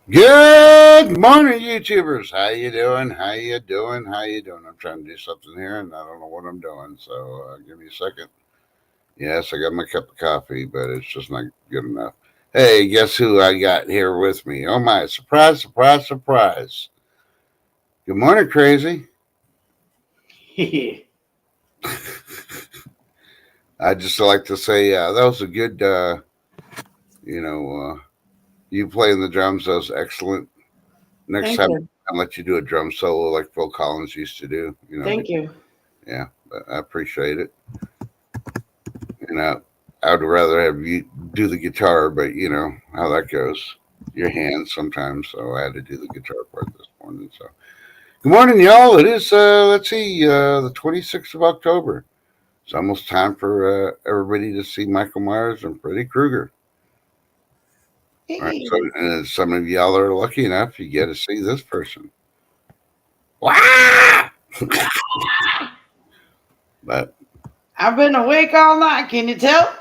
Good morning, YouTubers. How you doing? How you doing? How you doing? I'm trying to do something here, and I don't know what I'm doing. So give me a second. Yes, I got my cup of coffee, but it's just not good enough. Hey, guess who I got here with me? Oh my! Surprise! Surprise! Surprise! Good morning, crazy. I just like to say that was a good. You know, you playing the drums. That was excellent. Next Thank time, you. I'll let you do a drum solo like Phil Collins used to do. Thank you. Yeah, but I appreciate it. I'd rather have you do the guitar, but you know how that goes. Your hands sometimes, so I had to do the guitar part this morning. So, good morning, y'all. It is let's see, the 26th of October. It's almost time for everybody to see Michael Myers and Freddy Krueger. All right, so and some of y'all are lucky enough you get to see this person. Wow! But I've been awake all night. Can you tell?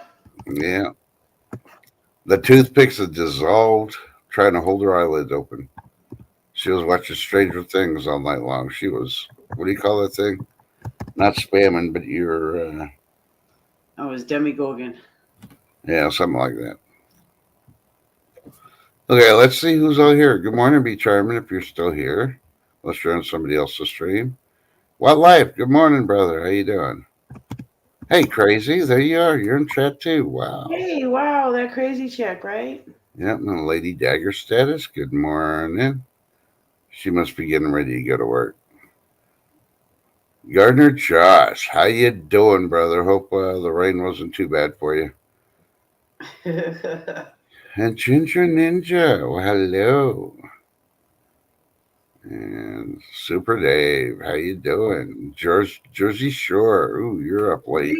yeah, the toothpicks are dissolved, trying to hold her eyelids open. She was watching Stranger Things all night long. She was, what do you call that thing? Not spamming, but you're, I was Demi Gorgon. yeah, something like that. Okay, let's see who's all here. Good morning, Be Charming, if you're still here. Unless you're on somebody else's stream. What Life? Good morning, brother. How you doing? Hey, Crazy, there you are. You're in chat too. Wow. Hey, wow, that crazy chick, right? Yep, and Lady Dagger status. Good morning. She must be getting ready to go to work. Gardner Josh, how you doing, brother? Hope the rain wasn't too bad for you. And Ginger Ninja, well, hello. And Super Dave, how you doing? Jersey Shore, ooh, you're up late.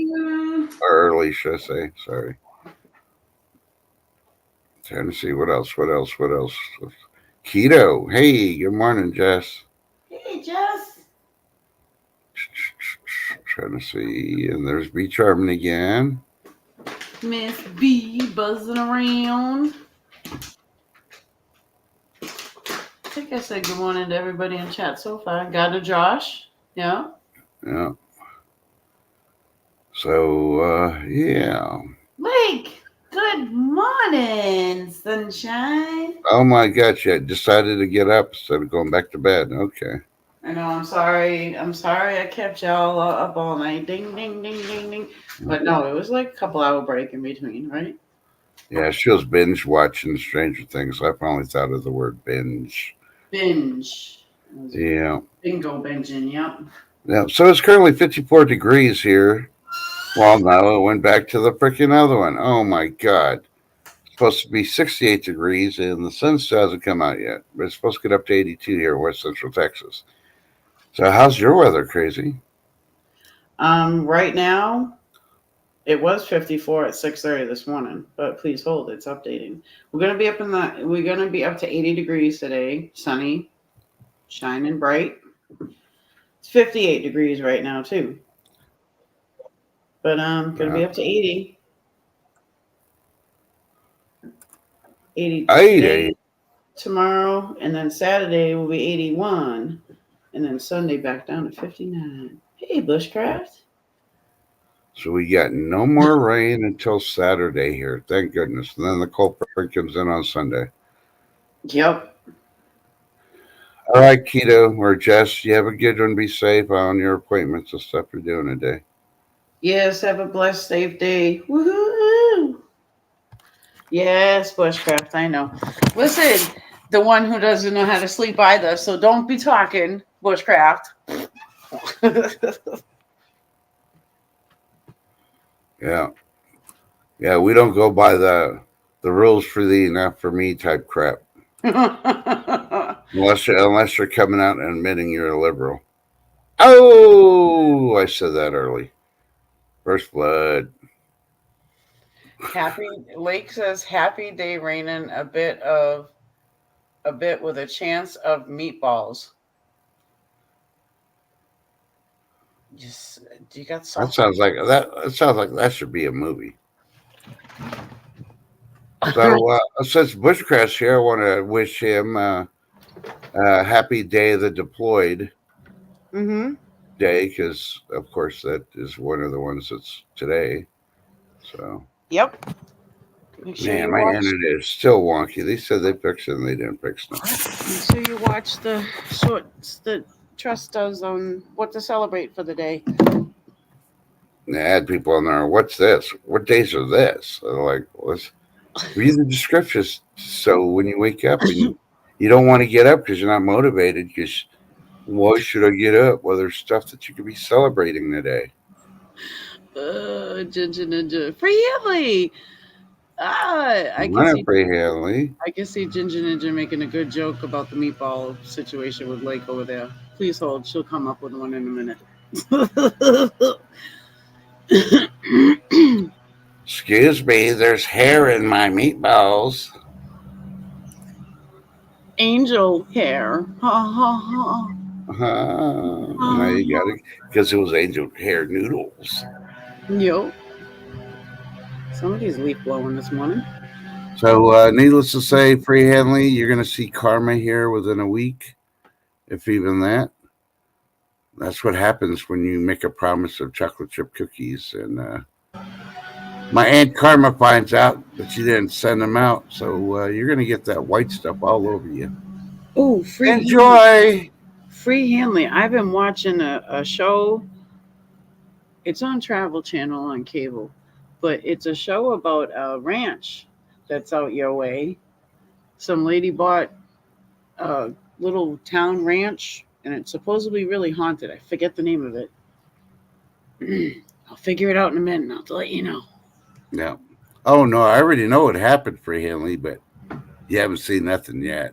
Or early, should I say. Sorry. Trying to see what else, what else, what else. Keto, hey, good morning, Jess. Hey, Jess. Trying to see, and there's Be Charming again. Miss B buzzing around. I think I said good morning to everybody in chat so far. Got to Josh. Yeah. Yeah. So, yeah. Lake. Good morning, sunshine. Oh my gosh, you decided to get up instead of going back to bed. Okay. I know. I'm sorry. I'm sorry. I kept y'all up all night. Ding, ding, ding, ding, ding. But no, it was like a couple-hour break in between, right? Yeah, she was binge watching Stranger Things. I finally thought of the word binge. Binge. Yeah. Bingo binging. Yep. Yeah. So it's currently 54 degrees here. Well, no, it went back to the freaking other one. Oh my God. It's supposed to be 68 degrees and the sun still hasn't come out yet. But it's supposed to get up to 82 here in West Central Texas. So how's your weather, Crazy? Right now it was 54 at 6:30 this morning, but please hold. It's updating. We're gonna be up to 80 degrees today. Sunny, shining bright. It's 58 degrees right now too. But gonna be up to 80. 80 80. today, tomorrow, and then Saturday will be 81, and then Sunday back down to 59. Hey, Bushcraft. So we got no more rain until Saturday here. Thank goodness. And then the cold front comes in on Sunday. Yep. All right, Keto or Jess, you have a good one. Be safe on your appointments and stuff you're doing today. Yes, have a blessed, safe day. Woohoo! Yes, Bushcraft, I know. Listen, the one who doesn't know how to sleep either, so don't be talking, Bushcraft. Yeah. Yeah, we don't go by the rules for thee, not for me type crap. Unless you're coming out and admitting you're a liberal. Oh, I said that early. First blood. Happy Lake says happy day raining a bit with a chance of meatballs. Just do you got That salt? sounds like that. That sounds like that should be a movie. So since Bushcraft's here, I want to wish him a happy day of the deployed Mm-hmm. day, because of course that is one of the ones that's today. So Yep. Make sure man, you my watch. internet is still wonky. They said they fixed it and they didn't fix it. Make sure you watch the shorts that Trust does on what to celebrate for the day. And they had people on there, what's this? What days are this? So they're like, read the descriptions. So when you wake up and you don't want to get up because you're not motivated, because why should I get up? Well, there's stuff that you could be celebrating today. Ginger Ninja. Free Italy! I can see. Running pretty heavily. I can see Ginger Ninja making a good joke about the meatball situation with Lake over there. Please hold. She'll come up with one in a minute. Excuse me, there's hair in my meatballs. Angel hair. Ha ha ha. Now you got it, because it was angel hair noodles. Yo. Somebody's leaf blowing this morning. So, needless to say, Free Hanley, you're going to see karma here within a week, if even that. That's what happens when you make a promise of chocolate chip cookies. And my Aunt Karma finds out that you didn't send them out, so you're going to get that white stuff all over you. Oh, free Enjoy! Free Hanley. I've been watching a show. It's on Travel Channel on cable, but it's a show about a ranch that's out your way. Some lady bought a little town ranch, and it's supposedly really haunted. I forget the name of it. I'll figure it out in a minute, and I'll let you know. Yeah. Oh, no, I already know what happened, Free Hanley, but you haven't seen nothing yet.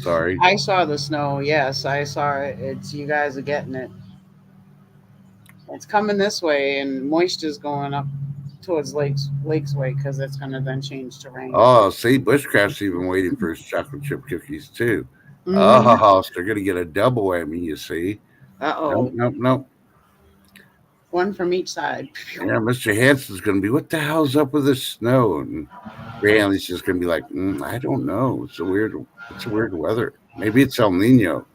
Sorry. I saw the snow. Yes, I saw it. It's you guys are getting it. It's coming this way, and moisture's going up towards Lakes Way because it's going to then change to rain. Oh, see, Bushcraft's even waiting for his chocolate chip cookies, too. Mhm. Oh, so they're going to get a double whammy, you see. Uh-oh. Nope. One from each side. Yeah, Mr. Hansen's going to be, what the hell's up with this snow? And Hanley's just going to be like, I don't know. It's a weird weather. Maybe it's El Nino.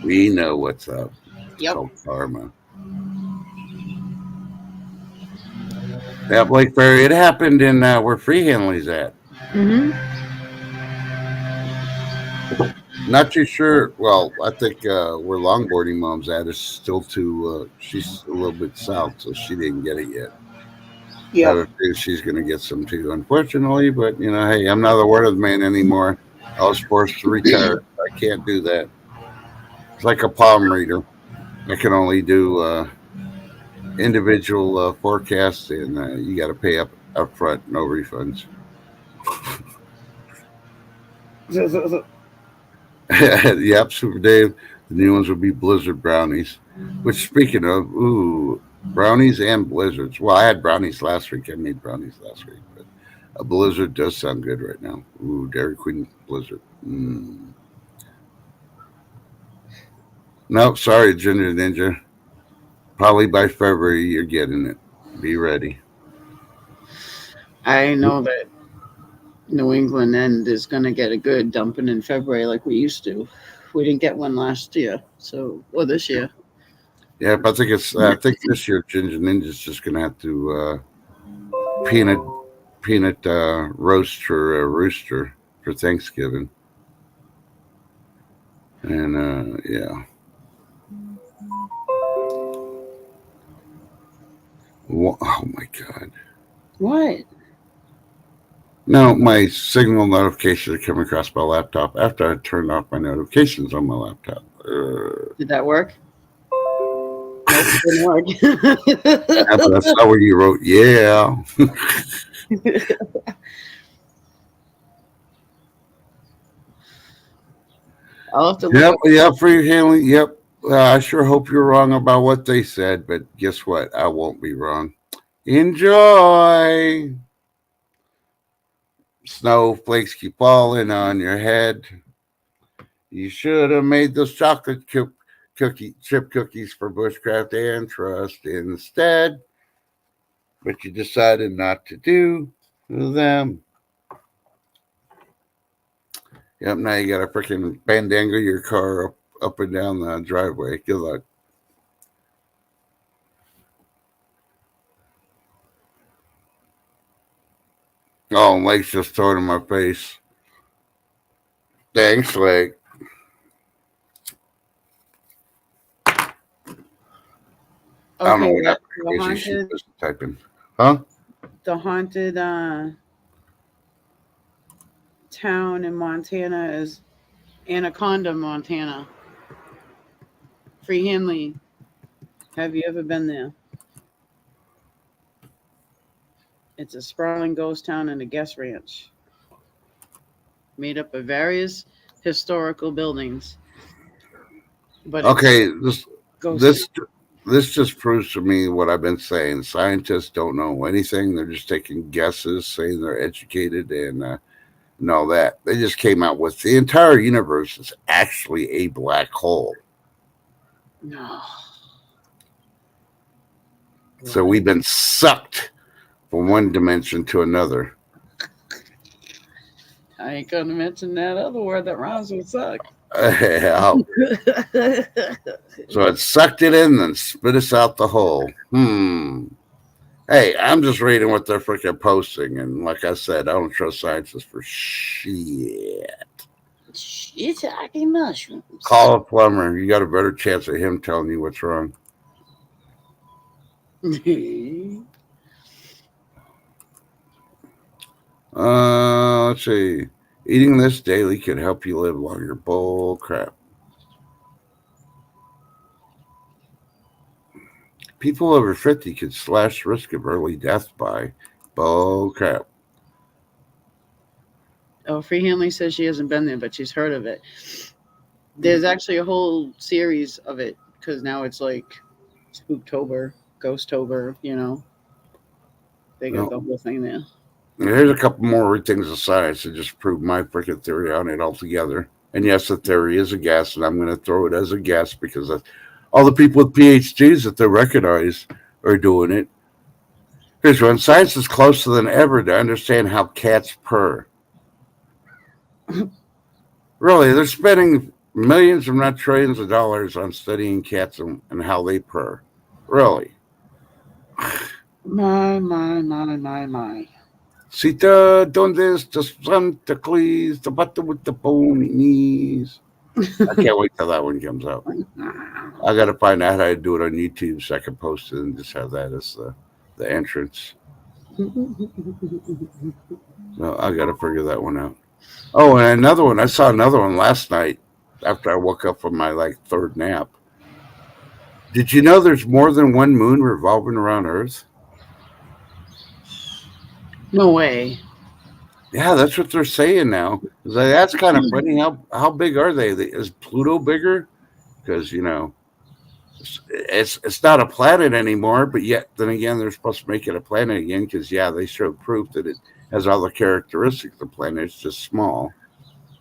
We know what's up. It's Yep. called karma. Yeah, Blake Ferry, it happened in where Free Hanley's at. Mm-hmm. Not too sure. Well, I think where longboarding mom's at is still too. She's a little bit south, so she didn't get it yet. Yeah. I would think she's going to get some too, unfortunately. But hey, I'm not a word of man anymore. I was forced to retire. I can't do that. It's like a palm reader. I can only do individual forecasts, and you got to pay up front, no refunds. Yep, Super Dave. The new ones will be Blizzard brownies. Which, speaking of, brownies and blizzards. Well, I had brownies last week. I made brownies last week, but a blizzard does sound good right now. Ooh, Dairy Queen blizzard. No, sorry, Ginger Ninja. Probably by February you're getting it. Be ready. I know that New England end is going to get a good dumping in February like we used to. We didn't get one last year, or this year. Yeah, but I think this year Ginger Ninja's just gonna have to peanut roast her rooster for Thanksgiving. And yeah. Oh my God. What? No, my signal notifications are coming across my laptop after I turned off my notifications on my laptop. Did that work? Nope, it didn't work. Yeah, but that's not where you wrote, yeah. I'll have to look Yep, Free Hanley, yep. I sure hope you're wrong about what they said, but guess what? I won't be wrong. Enjoy. Snowflakes keep falling on your head. You should have made those chocolate chip chip cookies for Bushcraft and Trust instead, but you decided not to do them. Yep, now you got to freaking bandangle your car up and down the driveway. Good luck. Oh, Lake's just throwing in my face. Thanks, Lake. I don't know what happened. She was typing. Huh? The haunted town in Montana is Anaconda, Montana. Free Hanley. Have you ever been there? It's a sprawling ghost town and a guest ranch made up of various historical buildings. But okay, this just proves to me what I've been saying. Scientists don't know anything. They're just taking guesses, saying they're educated and all that. They just came out with the entire universe is actually a black hole. No. So we've been sucked from one dimension to another. I ain't going to mention that other word that rhymes with suck. So it sucked it in and spit us out the hole. Hey, I'm just reading what they're freaking posting. And like I said, I don't trust scientists for shit. It's talking mushrooms. Call a plumber. You got a better chance of him telling you what's wrong. Let's see. Eating this daily could help you live longer. Bull crap. People over 50 could slash risk of early death by bull crap. Oh, Free Hanley says she hasn't been there, but she's heard of it. There's actually a whole series of it because now it's like Spooktober, Ghosttober, you know. They got the whole thing there. Here's a couple more things of science that just prove my freaking theory on it altogether. And yes, the theory is a guess, and I'm going to throw it as a guess because all the people with PhDs that they recognize are doing it. Here's one. Science is closer than ever to understand how cats purr. Really, they're spending millions, if not trillions of dollars on studying cats and how they purr. Really. My. Sita, donde está Santa Claus, the button with the bony knees. I can't wait till that one comes out. I got to find out how to do it on YouTube so I can post it and just have that as the entrance. So I got to figure that one out. Oh, and another one. I saw another one last night after I woke up from my third nap. Did you know there's more than one moon revolving around Earth? No way. Yeah, that's what they're saying now. That's kind of funny. How big are they? Is Pluto bigger? Because it's not a planet anymore. But yet, then again, they're supposed to make it a planet again. Because they showed proof that it has all the characteristics of the planet. It's just small.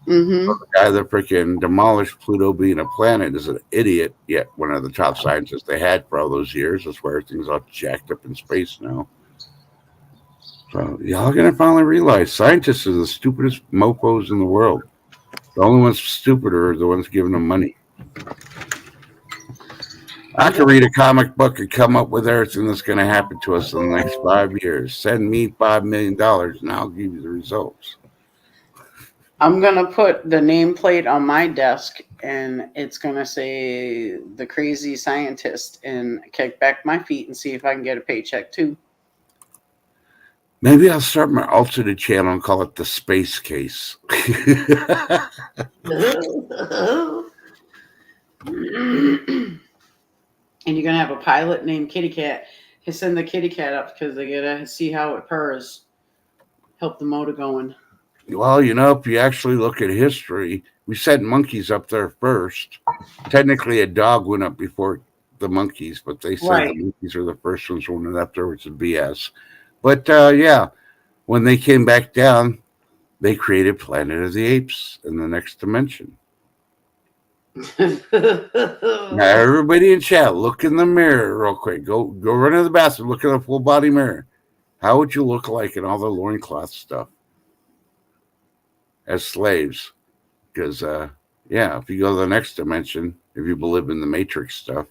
Mm-hmm. The guy that freaking demolished Pluto being a planet is an idiot. Yet one of the top scientists they had for all those years. That's why everything's all jacked up in space now. So y'all are gonna finally realize scientists are the stupidest mofos in the world. The only ones stupider are the ones giving them money. I could read a comic book and come up with everything that's going to happen to us in the next 5 years. Send me $5 million and I'll give you the results. I'm going to put the nameplate on my desk and it's going to say the crazy scientist and kick back my feet and see if I can get a paycheck too. Maybe I'll start my alternate channel and call it the Space Case. And you're going to have a pilot named Kitty Cat. He send the kitty cat up because they got to see how it purrs. Help the motor going. Well, if you actually look at history, we sent monkeys up there first. Technically, a dog went up before the monkeys, but they said the monkeys are the first ones who went up there, which is BS. But, when they came back down, they created Planet of the Apes in the next dimension. Now, everybody in chat, look in the mirror real quick. Go run to the bathroom. Look in the full body mirror. How would you look like in all the loincloth stuff as slaves? Because, yeah, if you go to the next dimension, if you believe in the Matrix stuff,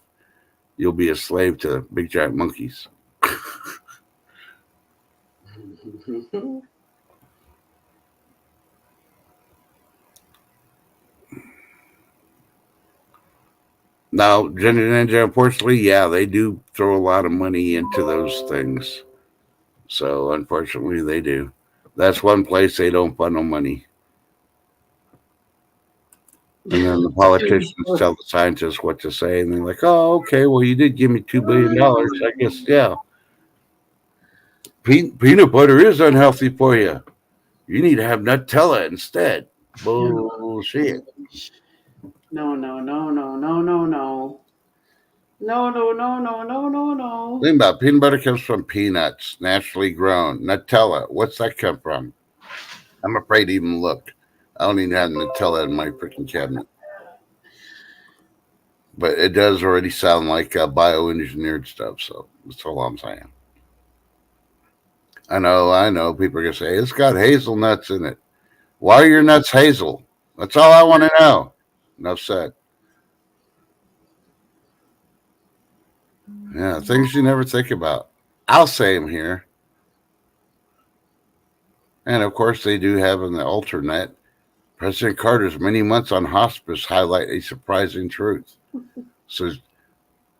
you'll be a slave to big giant monkeys. Now, Gender Ninja, unfortunately, yeah, they do throw a lot of money into those things. So, unfortunately, they do. That's one place they don't funnel money. And then the politicians tell the scientists what to say, and they're like, "Oh, okay. Well, you did give me $2 billion. I guess, yeah. Peanut butter is unhealthy for you. You need to have Nutella instead." Bullshit. No, no, no, no, no, no, no. No, no, no, no, no, no, no. Think about it. Peanut butter comes from peanuts, naturally grown. Nutella, what's that come from? I'm afraid to even look. I don't even have Nutella in my freaking cabinet. But it does already sound like bioengineered stuff, so that's all I'm saying. I know. People are going to say, it's got hazelnuts in it. Why are your nuts hazel? That's all I want to know. Enough said. Yeah, things you never think about. I'll say them here. And of course, they do have in the alternate. President Carter's many months on hospice highlight a surprising truth. So,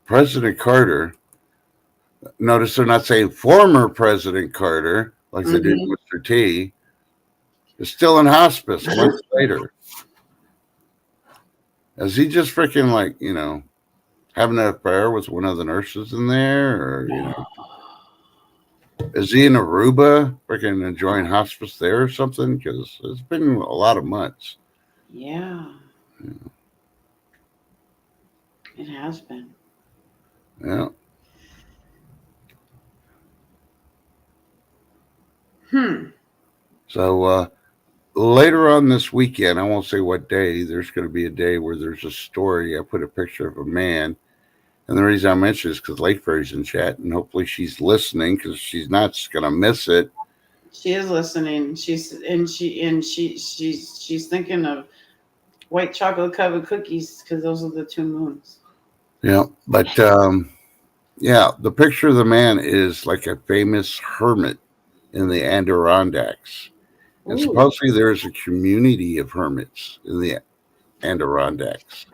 President Carter, notice they're not saying former President Carter, like they did with Mr. T, is still in hospice months later. Is he just freaking like, having an affair with one of the nurses in there? Or, is he in Aruba freaking enjoying hospice there or something? Because it's been a lot of months. Yeah. It has been. Yeah. So later on this weekend, I won't say what day, there's going to be a day where there's a story. I put a picture of a man. And the reason I mention this is because Lake Fairy's in chat, and hopefully she's listening because she's not going to miss it. She is listening. She's thinking of white chocolate covered cookies because those are the two moons. Yeah, but yeah, the picture of the man is like a famous hermit in the Adirondacks. And supposedly there's a community of hermits in the Adirondacks.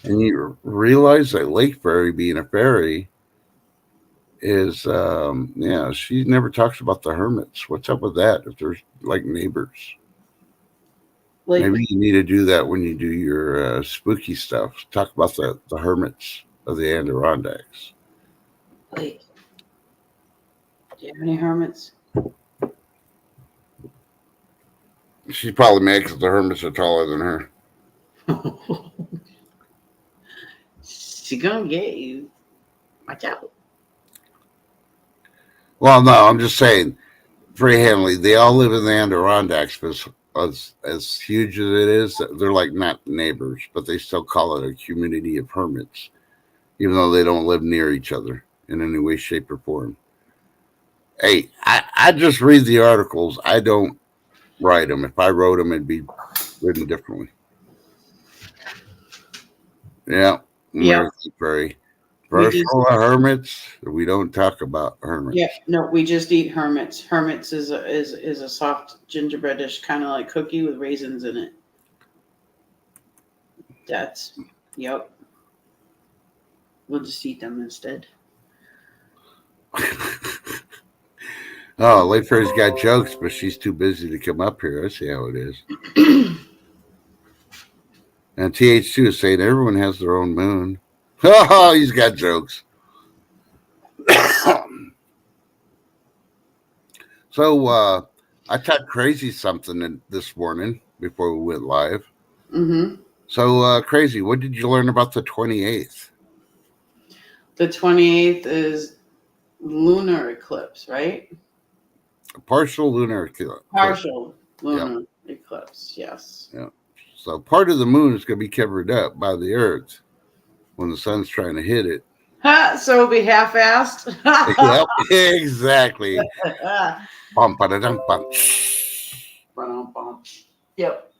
And you realize that Lake Fairy, being a fairy, is, she never talks about the hermits. What's up with that if there's like neighbors? Maybe you need to do that when you do your spooky stuff. Talk about the hermits of the Adirondacks. Like, do you have any hermits? She's probably mad because the hermits are taller than her. She gonna get you. Watch out. Well, no, I'm just saying, Free Hanley, they all live in the Adirondacks, but as huge as it is, they're like not neighbors, but they still call it a community of hermits, even though they don't live near each other in any way, shape, or form. Hey, I just read the articles. I don't write them. If I wrote them, it'd be written differently. Yeah. Very. First of all, hermits, we don't talk about hermits. Yeah, no, we just eat hermits. Hermits is a soft gingerbreadish kind of like cookie with raisins in it. Yep. We'll just eat them instead. Oh, Lake Fairy's got jokes, but she's too busy to come up here. I see how it is. And TH2 is saying everyone has their own moon. Oh, he's got jokes. So I taught Crazy something this morning before we went live. So Crazy, what did you learn about the 28th? The 28th is lunar eclipse, right? A partial lunar eclipse. Partial lunar eclipse, yes. Yeah. So part of the moon is going to be covered up by the Earth when the sun's trying to hit it. So it'll be half-assed. Yep, exactly. Bum, ba-da-dum, bum. Yep.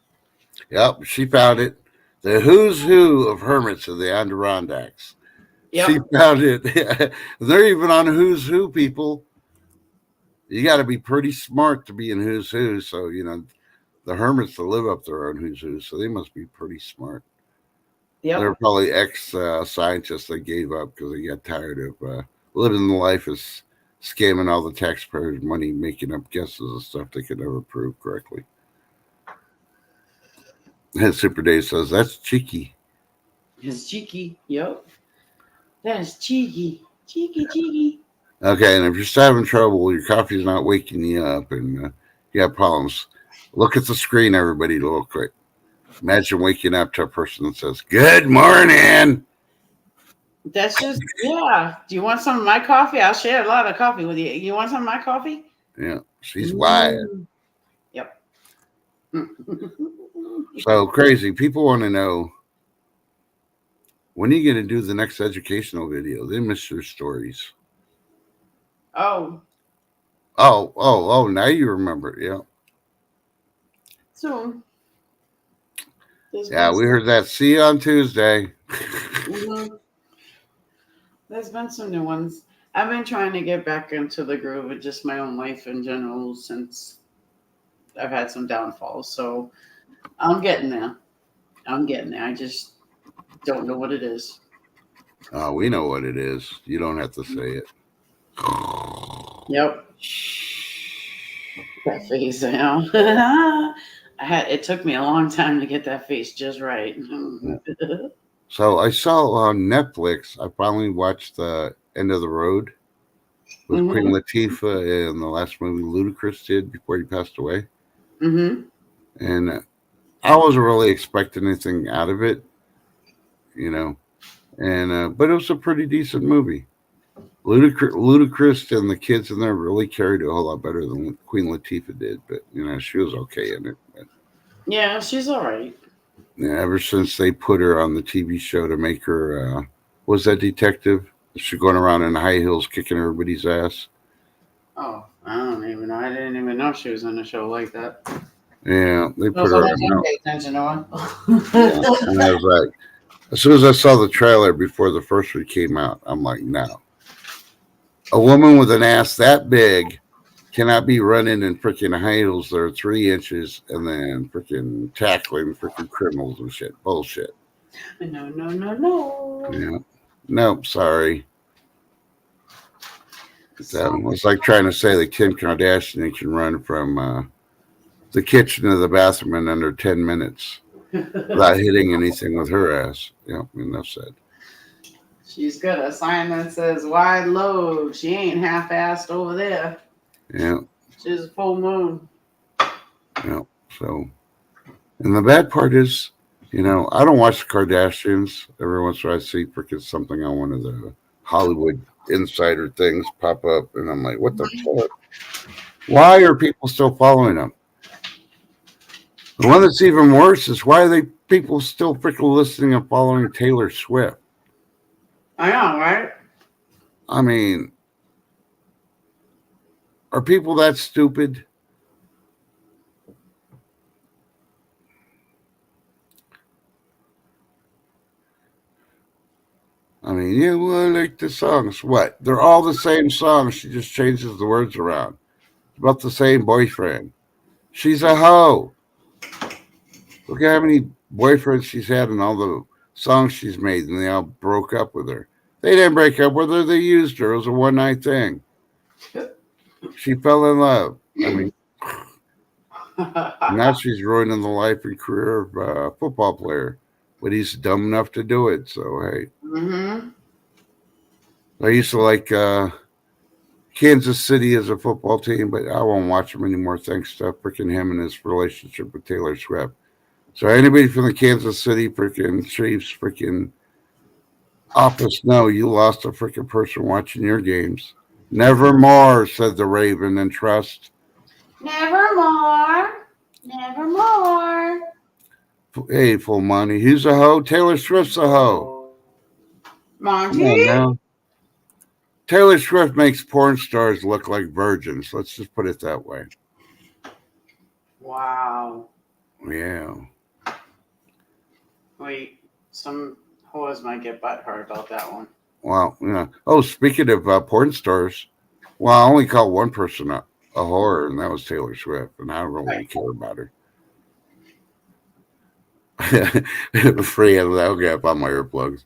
Yep, she found it. The who's who of hermits of the Adirondacks. Yep. She found it. They're even on who's who, people. You got to be pretty smart to be in who's who. So, the hermits that live up there are on who's who. So they must be pretty smart. Yep. They're probably ex-scientists that gave up because they got tired of living the life as scamming all the taxpayers' money, making up guesses and stuff they could never prove correctly. And Super Dave says, that's cheeky. It's cheeky. Yep. That's cheeky. Cheeky. Okay, and if you're still having trouble, your coffee's not waking you up, and you have problems, look at the screen, everybody, real quick. Imagine waking up to a person that says, good morning. That's just, yeah. Do you want some of my coffee? I'll share a lot of coffee with you. You want some of my coffee? Yeah, she's wired. Yep. So crazy. People want to know, when are you going to do the next educational video? They miss your stories. Oh. Now you remember. Yeah. Soon. Yeah, we heard that. See you on Tuesday. Mm-hmm. There's been some new ones. I've been trying to get back into the groove of just my own life in general since I've had some downfalls. So I'm getting there. I just don't know what it is. Oh, we know what it is. You don't have to say it. Yep. That face, it took me a long time to get that face just right. So I saw on Netflix, I finally watched the End of the Road with Queen Latifah in the last movie Ludacris did before he passed away. Mm-hmm. And I wasn't really expecting anything out of it, but it was a pretty decent movie. Ludacris and the kids in there really carried it a whole lot better than Queen Latifah did, but she was okay in it. But, yeah, she's all right. Yeah, ever since they put her on the TV show to make her, was that detective? She's going around in high heels kicking everybody's ass. Oh, I don't even know. I didn't even know she was in a show like that. Yeah, they put her on. Pay attention to her. And I was like, as soon as I saw the trailer before the first one came out, I'm like, no. A woman with an ass that big cannot be running in freaking high heels that are 3 inches and then freaking tackling freaking criminals and shit. Bullshit. No. Yeah. Nope, sorry. It's like trying to say that Kim Kardashian can run from the kitchen to the bathroom in under 10 minutes without hitting anything with her ass. Yeah, enough said. She's got a sign that says wide load. She ain't half-assed over there. Yeah. She's a full moon. Yeah. So, and the bad part is, I don't watch the Kardashians. Every once in a while I see freaking something on one of the Hollywood insider things pop up, and I'm like, what the fuck? Why are people still following them? The one that's even worse is why are people still freaking listening and following Taylor Swift? I know, right? I mean, are people that stupid? I mean, yeah, well, I like the songs. What? They're all the same songs. She just changes the words around. It's about the same boyfriend. She's a hoe. Look at how many boyfriends she's had and all the songs she's made, and they all broke up with her. They didn't break up with her. They used her. It was a one-night thing. She fell in love. I mean, now she's ruining the life and career of a football player. But he's dumb enough to do it. So, hey. Mm-hmm. I used to like Kansas City as a football team, but I won't watch them anymore thanks to freaking him and his relationship with Taylor Swift. So anybody from the Kansas City freaking Chiefs freaking office, no, you lost a freaking person watching your games. Nevermore, said the Raven and Trust. Nevermore. Hey, full money. Who's a hoe? Taylor Swift's a hoe. Monty? No, no. Taylor Swift makes porn stars look like virgins. Let's just put it that way. Wow. Yeah. Wait, some whores might get butthurt about that one. Well, yeah. Oh, speaking of porn stars, well, I only called one person a whore, and that was Taylor Swift, and I don't really care about her. Free of that gap on my earplugs.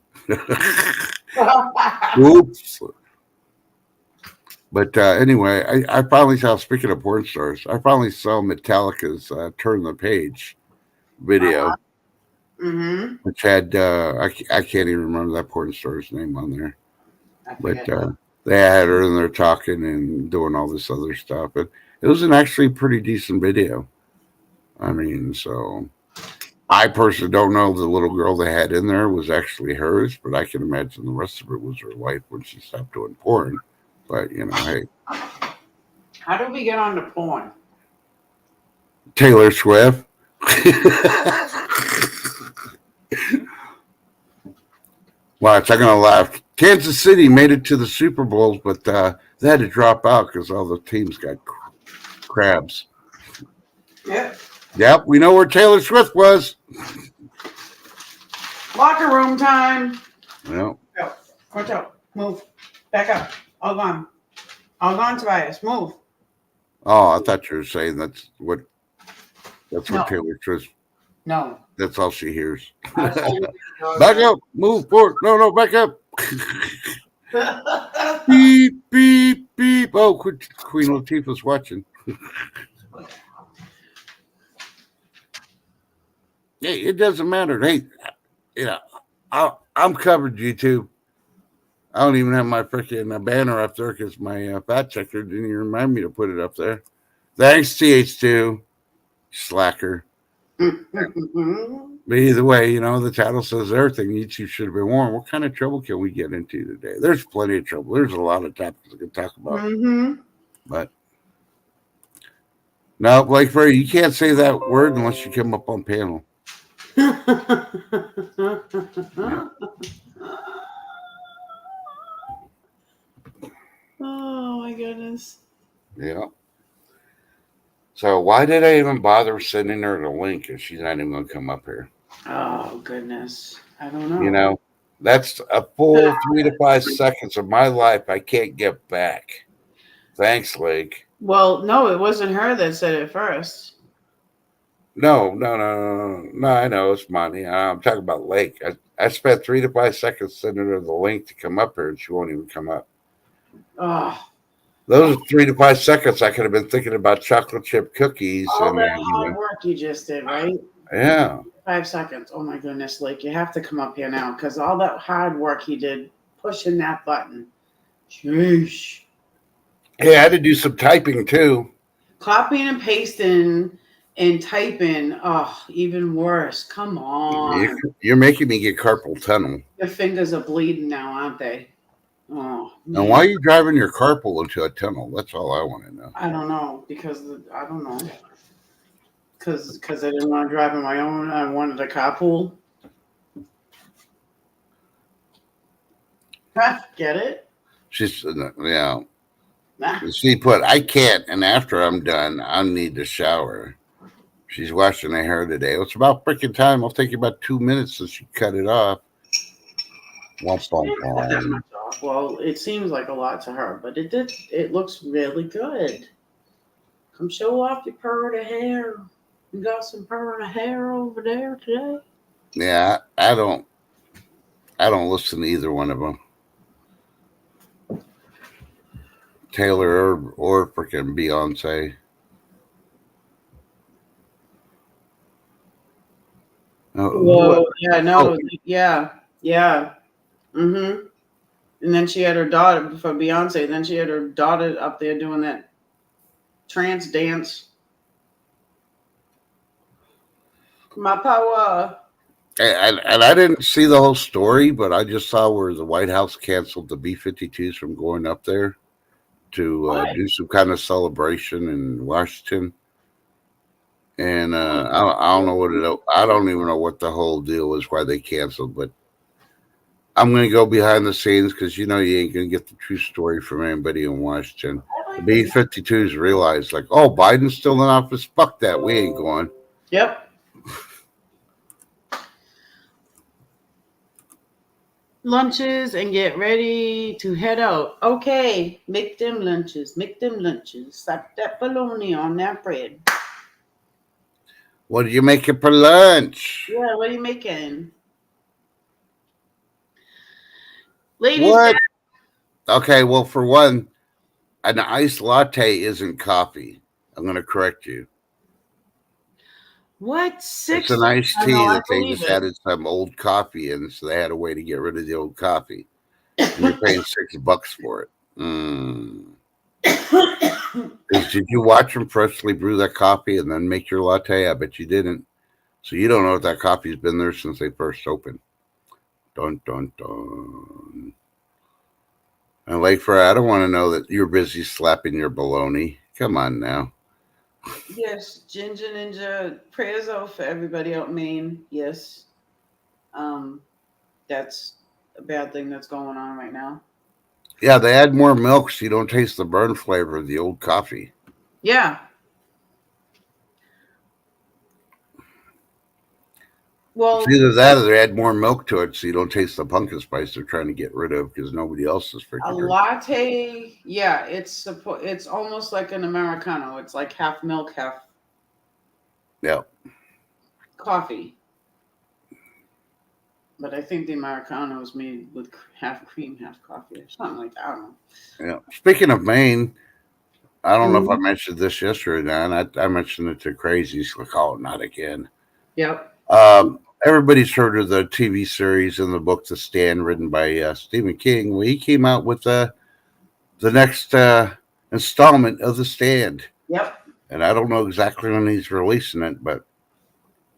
Oops. But anyway, I finally saw, speaking of porn stars, I finally saw Metallica's Turn the Page video, Mm-hmm. which had, I can't even remember that porn star's name on there. But they had her in there talking and doing all this other stuff. But it was an actually pretty decent video. I mean, so I personally don't know the little girl they had in there was actually hers, but I can imagine the rest of it was her life when she stopped doing porn. But, you know, hey. How did we get on to porn? Taylor Swift. Watch, I'm going to laugh. Kansas City made it to the Super Bowls, but they had to drop out because all the teams got crabs. Yep. Yep, we know where Taylor Swift was. Locker room time. Well, Go. Watch out. Move. Back up. All gone. All gone, Tobias. Move. oh, I thought you were saying that's what No. Taylor Swift. No. That's all she hears. I was saying Back up, move forward. No, back up. Beep, beep, beep. Oh, Queen Latifah's watching. Hey, it doesn't matter. Hey, yeah, I'm covered, YouTube. I don't even have my freaking banner up there because my fact checker didn't even remind me to put it up there. Thanks, TH2, slacker. But either way, you know, the title says everything YouTube should have been warned. What kind of trouble can we get into today? There's plenty of trouble. There's a lot of topics we can talk about. Mm-hmm. But no, Blake Ferry, you can't say that word unless you come up on panel. Oh my goodness. Yeah. So why did I even bother sending her the link if she's not even going to come up here? Oh goodness. I don't know. You know, that's a full 3 to 5 seconds of my life I can't get back. Thanks, Lake. Well, no, it wasn't her that said it first. No. I know it's money. I'm talking about Lake. I spent 3 to 5 seconds sending her the link to come up here, and she won't even come up. Oh, Those 3 to 5 seconds, I could have been thinking about chocolate chip cookies. all And that hard work you just did, right? yeah. 5 seconds. Oh my goodness, Lake, you have to come up here now because all that hard work you did pushing that button. Sheesh. Hey, I had to do some typing too. Copying and pasting and typing. Oh, even worse. Come on. You're making me get carpal tunnel. Your fingers are bleeding now, aren't they? Oh. Now, man. why are you driving your carpool into a tunnel? That's all I want to know. I don't know because I don't know. Because I didn't want to drive on my own. I wanted a carpool. Get it? She's, yeah. Nah. She put, I can't, and after I'm done, I need to shower. She's washing her hair today. It's about freaking time. It'll take you about 2 minutes since she cut it off. Well, it seems like a lot to her, but it did. It looks really good. Come show off your purr hair. You got some purr hair over there today. Yeah, I don't listen to either one of them. Taylor or freaking Beyonce. Whoa, yeah, no, yeah. Mm-hmm. And then she had her daughter for Beyonce. Then she had her daughter up there doing that trance dance. My power. And I didn't see the whole story, but I just saw where the White House canceled the B-52s from going up there to do some kind of celebration in Washington. And I don't know I don't even know what the whole deal was, why they canceled, but I'm going to go behind the scenes because you ain't going to get the true story from anybody in Washington. The B-52s realized, like, oh, Biden's still in office. Fuck that. We ain't going. Yep. Lunches and get ready to head out. Okay, make them lunches. Make them lunches. Slap that bologna on that bread. What do you make it for lunch? Yeah, what are you making? Ladies, What? Okay, well, for one, an iced latte isn't coffee. I'm going to correct you. what? It's Six? an iced I tea know, I that they believe just it. added some old coffee in, so they had a way to get rid of the old coffee. And you're paying $6 for it. Did you watch them freshly brew that coffee and then make your latte? I bet you didn't. So you don't know if that coffee's been there since they first opened. Dun dun dun. And Lakeford, I don't want to know that you're busy slapping your bologna. Come on now. Yes, Ginger Ninja, prayers out for everybody out in Maine. Yes. Um, that's a bad thing that's going on right now. Yeah, they add more milk so you don't taste the burn flavor of the old coffee. Yeah. It's Well, either that or they add more milk to it so you don't taste the pumpkin spice they're trying to get rid of because nobody else is a freaking drinking. latte, yeah, it's almost like an Americano. It's like half milk, half Yeah. coffee. But I think the Americano is made with half cream, half coffee, or something like that. I don't know. Yeah. Speaking of Maine, I don't know if I Mhm. mentioned this yesterday, Dan. I mentioned it to Crazies. Like, oh, not again. Yep. Everybody's heard of the TV series and the book The Stand, written by Stephen King. Well, he came out with the next installment of The Stand. Yep. And I don't know exactly when he's releasing it, but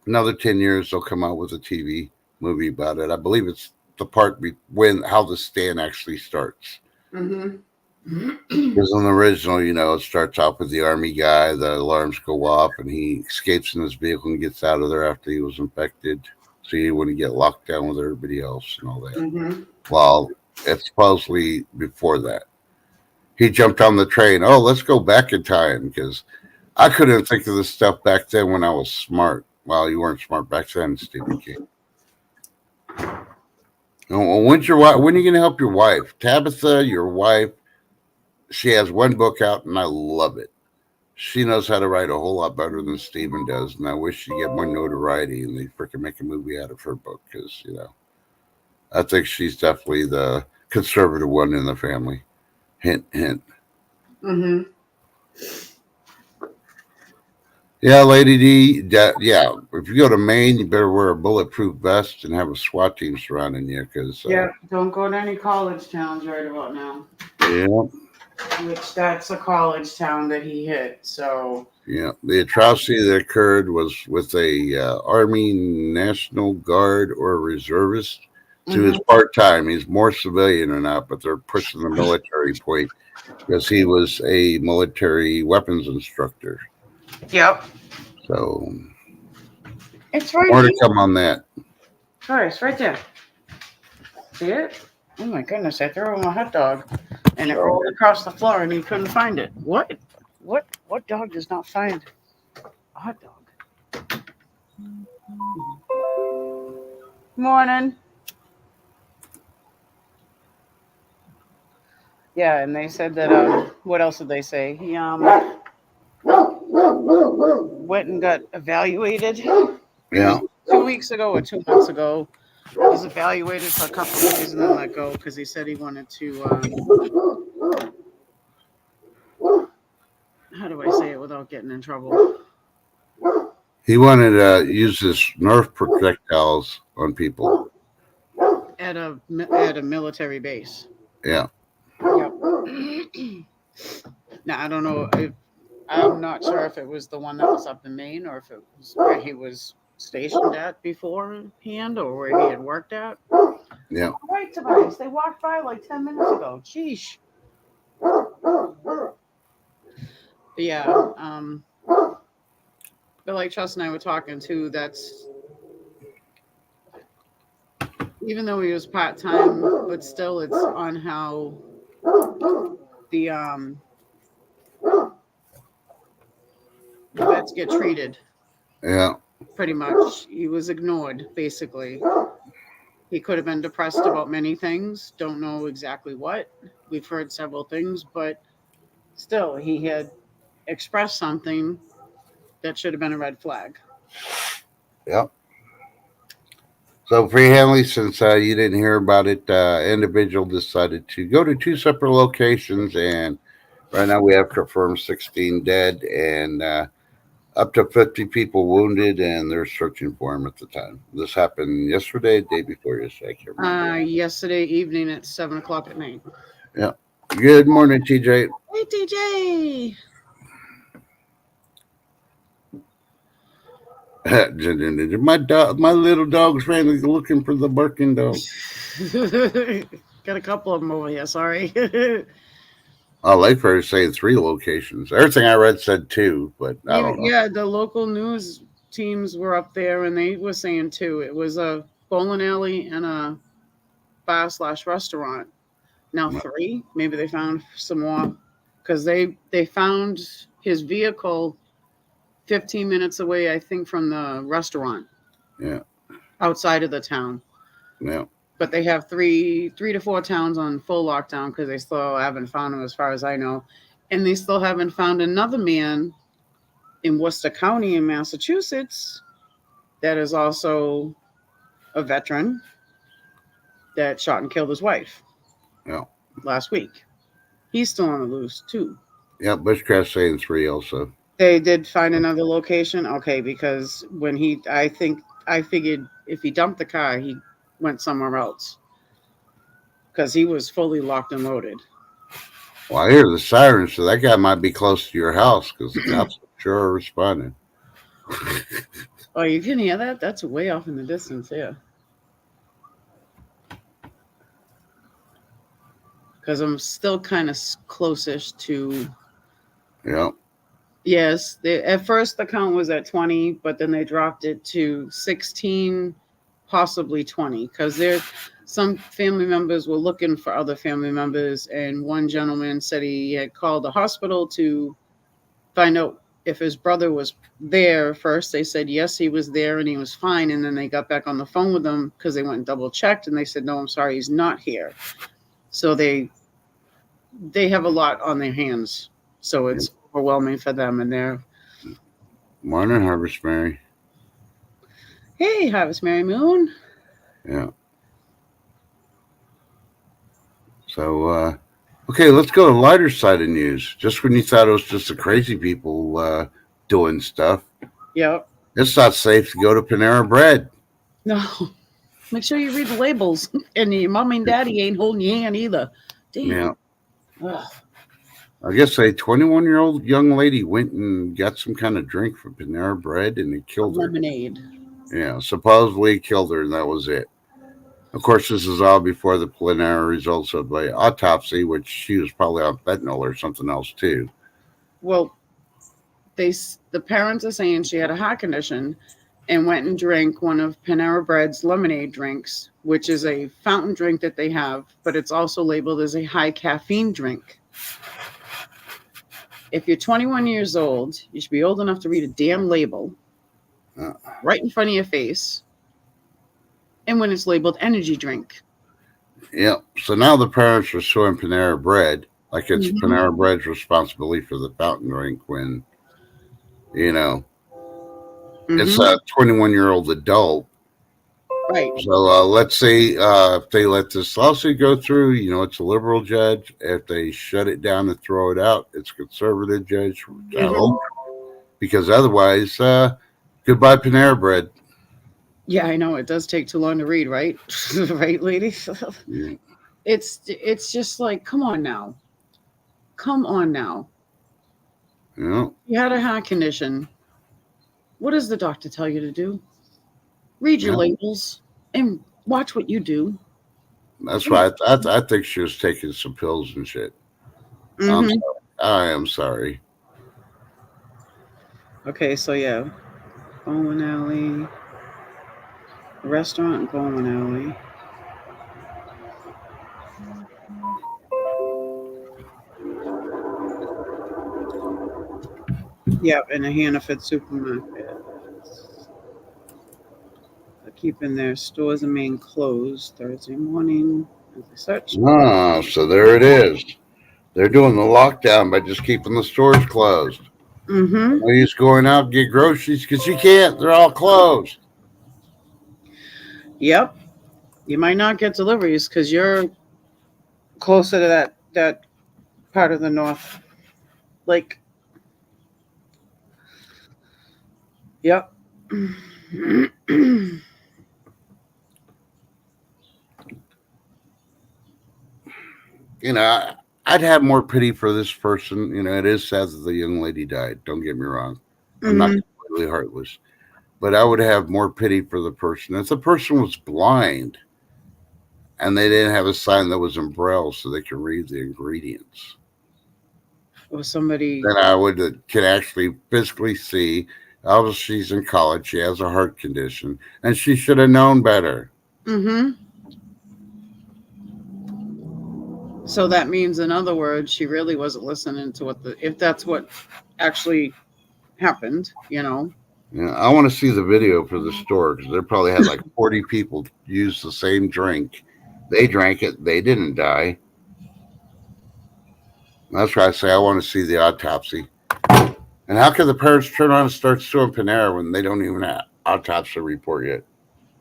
another 10 years they'll come out with a TV movie about it. I believe it's the part when how The Stand actually starts. Mhm. Because in the original, it starts off with the army guy, the alarms go off, and he escapes in his vehicle and gets out of there after he was infected. So he wouldn't get locked down with everybody else and all that. Mhm. Well, it's supposedly before that. He jumped on the train. Oh, let's go back in time because I couldn't think of this stuff back then when I was smart. Well, you weren't smart back then, Stephen King. When's your wife? When are you going to help your wife, Tabitha? Your wife. She has one book out, and I love it. She knows how to write a whole lot better than Steven does, and I wish she'd get more notoriety and they freaking make a movie out of her book because I think she's definitely the conservative one in the family. Hint, hint. Mhm. Yeah, Lady D. Yeah, if you go to Maine, you better wear a bulletproof vest and have a SWAT team surrounding you because Yeah. Don't go to any college towns right about now. yeah, Which that's a college town that he hit. So. yeah, the atrocity that occurred was with a Army National Guard or reservist. So he was Mhm. part time. He's more civilian or not, but they're pushing the military point because he was a military weapons instructor. Yep. So It's right more here. to come on that. Sorry, it's right there. See it? Oh my goodness! I threw him a hot dog, and it So rolled across the floor, and he couldn't find it. What? What dog does not find a hot dog? Morning. Yeah, and they said that. What else did they say? He went and got evaluated. yeah, 2 weeks ago or 2 months ago, was evaluated for a couple of days and then let go because he said he wanted to. How do I say it without getting in trouble? he wanted to use his Nerf projectiles on people. At a military base. Yeah, Yep. Now I don't know if I'm not sure if it was the one that was up in Maine or if it was where he was stationed at beforehand or where he had worked at. yeah. All right, Tobias. They walked by like 10 minutes ago. Sheesh. But yeah. But like Trust and I were talking too, that's even though he was part time, but still it's on how the vets get treated. Yeah. Pretty much, he was ignored. Basically, he could have been depressed about many things. Don't know exactly what. We've heard several things, but still, he had expressed something that should have been a red flag. Yep. So, Free Hanley, since you didn't hear about it, individual decided to go to two separate locations, and right now we have confirmed 16 dead and up to 50 people wounded, and they're searching for him at the time. This happened yesterday, day before yesterday. I can't remember. Yesterday evening at 7 o'clock at night. Yeah. Good morning, TJ. Hey, TJ. My little dog's randomly looking for the barking dog. Got a couple of them over here. Sorry. Lakeford is saying 3 locations. Everything I read said 2, but I don't know. Yeah, the local news teams were up there and they were saying 2. It was a bowling alley and a bar/restaurant. Now 3. Maybe they found some more because they found his vehicle 15 minutes away, I think, from the restaurant. Yeah. Outside of the town. Yeah. But they have 3 to 4 towns on full lockdown because they still haven't found him, as far as I know. And they still haven't found another man in Worcester County in Massachusetts that is also a veteran that shot and killed his wife. Yeah. Last week. He's still on the loose, too. Yeah, Bushcraft saying 3 also. They did find another location? Okay, because I figured if he dumped the car, he went somewhere else. Because he was fully locked and loaded. Well, I hear the sirens, so that guy might be close to your house because the cops sure are responding. Oh, you can hear that? That's way off in the distance, yeah. Because I'm still kind of close-ish to... Yeah. Yes, at first the count was at 20, but then they dropped it to 16, possibly 20, because some family members were looking for other family members, and one gentleman said he had called the hospital to find out if his brother was there. First, they said yes, he was there and he was fine, and then they got back on the phone with him because they went and double-checked, and they said, no, I'm sorry, he's not here. So they have a lot on their hands, so it's overwhelming for them, and they're... Morning, Harvest Mary. Hey, Harvest Mary Moon. Yeah. So, okay, let's go to the lighter side of news. Just when you thought it was just the crazy people doing stuff. Yep. It's not safe to go to Panera Bread. No. Make sure you read the labels. And your mom and daddy ain't holding your hand either. Damn. Yeah. Ugh. I guess a 21-year-old young lady went and got some kind of drink from Panera Bread and it killed her. Lemonade. Yeah, supposedly killed her, and that was it. Of course, this is all before the preliminary results of the autopsy, which she was probably on fentanyl or something else too. Well, the parents are saying she had a heart condition and went and drank one of Panera Bread's lemonade drinks, which is a fountain drink that they have, but it's also labeled as a high caffeine drink. If you're 21 years old, you should be old enough to read a damn label right in front of your face. And when it's labeled energy drink. Yeah. So now the parents are suing Panera Bread. Like it's Panera Bread's responsibility for the fountain drink when, it's a 21-year-old adult. Right. So let's say if they let this lawsuit go through, it's a liberal judge. If they shut it down and throw it out, it's a conservative judge. I hope. Because otherwise, goodbye Panera Bread. Yeah, I know. It does take too long to read, right? Right, lady? Yeah. It's just like, come on now. Come on now. Yeah. You had a heart condition. What does the doctor tell you to do? Read your labels and watch what you do. That's why I think she was taking some pills and shit. I am sorry. Okay, so yeah. Bowling alley. Restaurant and bowling alley. Yep, and a Hannaford supermarket. They're keeping their stores and main closed Thursday morning as they search. Oh, so there it is. They're doing the lockdown by just keeping the stores closed. Mm-hmm. No use going out and get groceries because you can't. They're all closed. Yep. You might not get deliveries because you're closer to that part of the North Lake. Yep. You know, I'd have more pity for this person. You know, it is sad that the young lady died. Don't get me wrong. I'm not Mhm. completely heartless. But I would have more pity for the person. If the person was blind and they didn't have a sign that was in Braille so they could read the ingredients, Or somebody. then I would can actually physically see. Obviously, she's in college. She has a heart condition, and she should have known better. Mm-hmm. So that means, in other words, she really wasn't listening to if that's what actually happened, you know. You know, I want to see the video for the store because they probably had like 40 people use the same drink. They drank it. They didn't die. That's why I say I want to see the autopsy. And how can the parents turn around and start suing Panera when they don't even have autopsy report yet?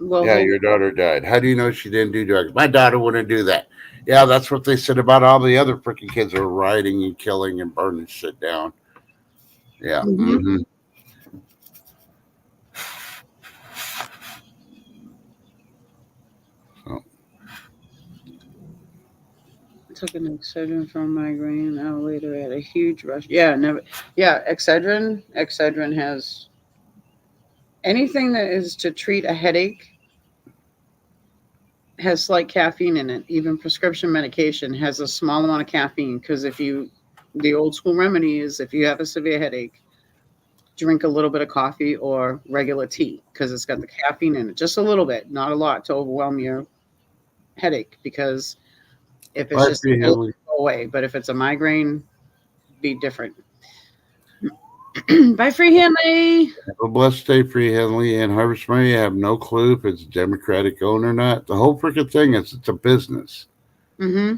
Well, Yeah, your daughter died. How do you know she didn't do drugs? My daughter wouldn't do that. Yeah, that's what they said about all the other freaking kids that were rioting and killing and burning shit down. Yeah. mhm. Mm-hmm. So, Took an Excedrin for a migraine. An hour later, I had a huge rush. Yeah, never. Yeah, Excedrin. Excedrin has anything that is to treat a headache has slight caffeine in it. Even prescription medication has a small amount of caffeine because the old school remedy is if you have a severe headache, drink a little bit of coffee or regular tea because it's got the caffeine in it, just a little bit, not a lot to overwhelm your headache. Because if it's bye, just Free a little Henley. go away, but if it's a migraine, be different. Bye, Free Hanley. Have a blessed day, Free Henley. And Harvest Money, I have no clue if it's Democratic owned or not. The whole freaking thing is it's a business. Mm-hmm.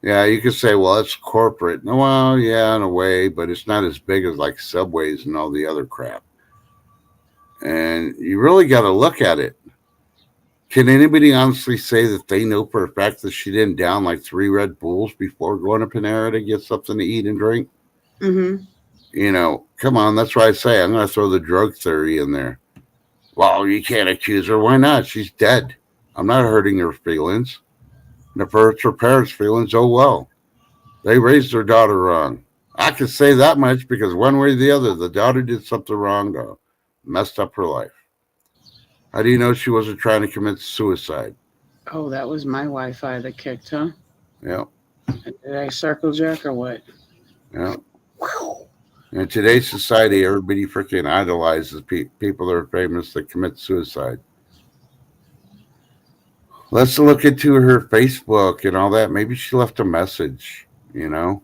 Yeah, you could say, well, it's corporate. No, well, yeah, in a way, but it's not as big as like Subways and all the other crap. And you really got to look at it. Can anybody honestly say that they know for a fact that she didn't down like 3 Red Bulls before going to Panera to get something to eat and drink? Mm-hmm. You know, come on. That's why I say I'm going to throw the drug theory in there. Well, you can't accuse her. Why not? She's dead. I'm not hurting her feelings. And if it hurts her parents' feelings, oh well. They raised their daughter wrong. I can say that much because one way or the other, the daughter did something wrong to messed up her life. How do you know she wasn't trying to commit suicide? Oh, that was my Wi-Fi that kicked, huh? Yeah, Did I circle jerk or what? yeah. In today's society, everybody freaking idolizes people that are famous that commit suicide. Let's look into her Facebook and all that. Maybe she left a message, you know?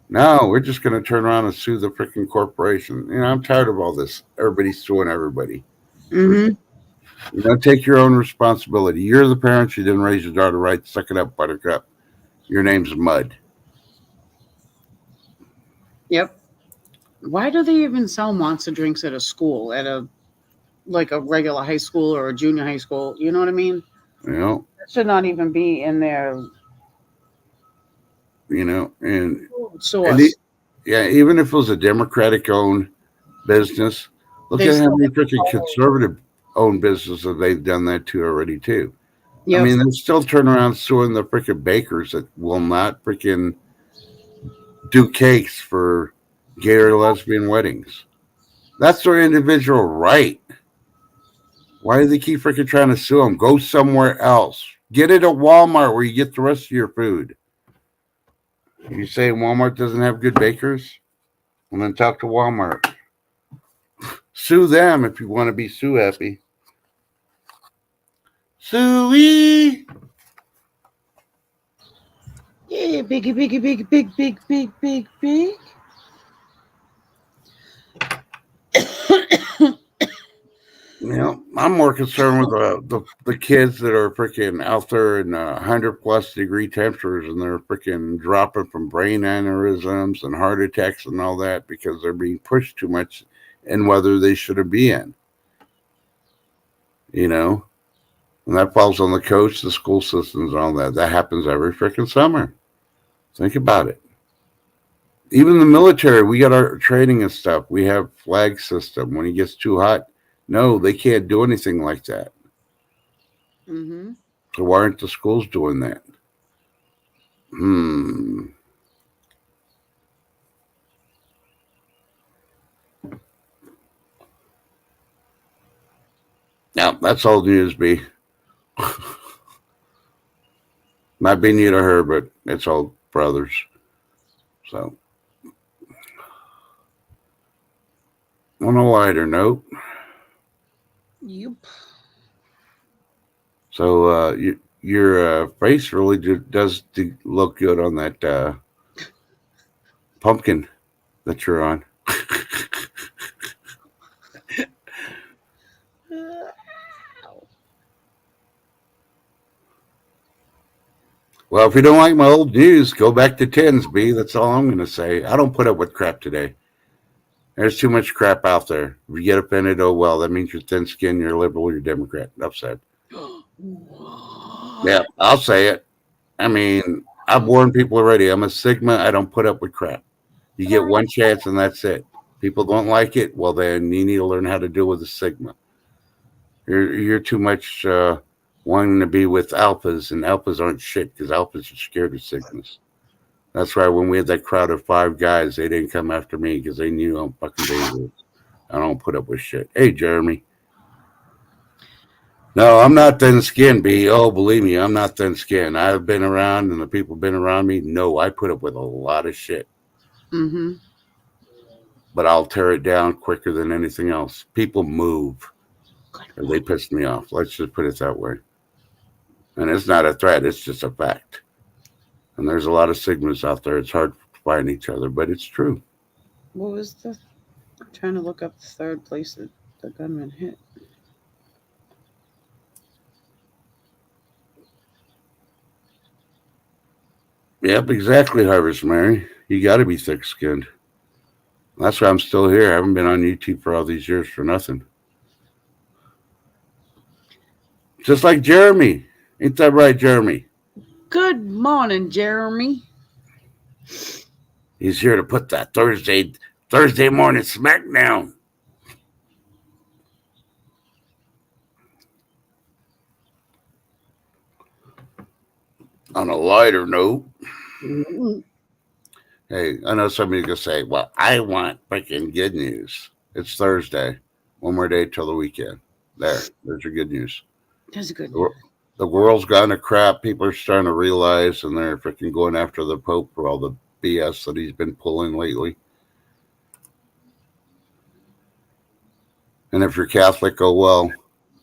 No, we're just going to turn around and sue the freaking corporation. You know, I'm tired of all this. Everybody's suing everybody. Mm-hmm. You know, take your own responsibility. You're the parents. You didn't raise your daughter right. Suck it up, buttercup. Your name's Mud. Yep. Why do they even sell monster drinks at a school, at a like a regular high school or a junior high school? You know what I mean? You know, That should not even be in their and source. yeah, even if it was a Democratic-owned business, look They at how still many have to freaking follow. conservative-owned businesses they've done that to already too. I Yep. mean, they still turn around suing the freaking bakers that will not freaking do cakes for gay or lesbian weddings. That's their individual right. Why do they keep freaking trying to sue them? Go somewhere else. Get it at Walmart where you get the rest of your food. You say Walmart doesn't have good bakers? Well, then talk to Walmart. Sue them if you want to be Sue happy. Suey! Yeah, biggie, biggie, big, big, big, big, big, big. You know, I'm more concerned with the kids that are freaking out there in 100+ degree temperatures and they're freaking dropping from brain aneurysms and heart attacks and all that because they're being pushed too much in weather they shouldn't be in. You know, and that falls on the coach, the school systems, and all that. That happens every freaking summer. Think about it. Even the military, we got our training and stuff. We have flag system. When it gets too hot, no, they can't do anything like that. Mm-hmm. So why aren't the schools doing that? Yeah, that's all news, B. Not being you to her, but it's all brothers. So, on a lighter note, Yep. so your face really does look good on that pumpkin that you're on. Well, if you don't like my old news, go back to tens, B. That's all I'm going to say. I don't put up with crap today. There's too much crap out there. If you get offended, oh well, that means you're thin-skinned, you're liberal, you're Democrat. Upset. Yeah, I'll say it. I mean, I've warned people already. I'm a Sigma. I don't put up with crap. You get one chance and that's it. People don't like it. Well, then you need to learn how to deal with the Sigma. You're too much wanting to be with alphas, and alphas aren't shit because alphas are scared of Sigmas. That's why when we had that crowd of 5 guys, they didn't come after me because they knew I'm fucking dangerous. I don't put up with shit. Hey, Jeremy. No, I'm not thin-skinned, B. Oh, believe me, I'm not thin-skinned. I've been around, and the people have been around me. No, I put up with a lot of shit. Mm-hmm. But I'll tear it down quicker than anything else. People move, or they piss me off. Let's just put it that way. And it's not a threat. It's just a fact. And there's a lot of Sigmas out there. It's hard to find each other, but it's true. What was the? I'm trying to look up the third place that the gunman hit. Yep, exactly, Harvest Mary. You got to be thick-skinned. That's why I'm still here. I haven't been on YouTube for all these years for nothing. Just like Jeremy. Ain't that right, Jeremy? Good morning, Jeremy. He's here to put that Thursday morning smackdown. On a lighter note, hey, I know somebody's gonna say, "Well, I want freaking good news." It's Thursday. One more day till the weekend. There's your good news. That's good. The world's gone to crap. People are starting to realize, and they're freaking going after the Pope for all the BS that he's been pulling lately. And if you're Catholic, oh well,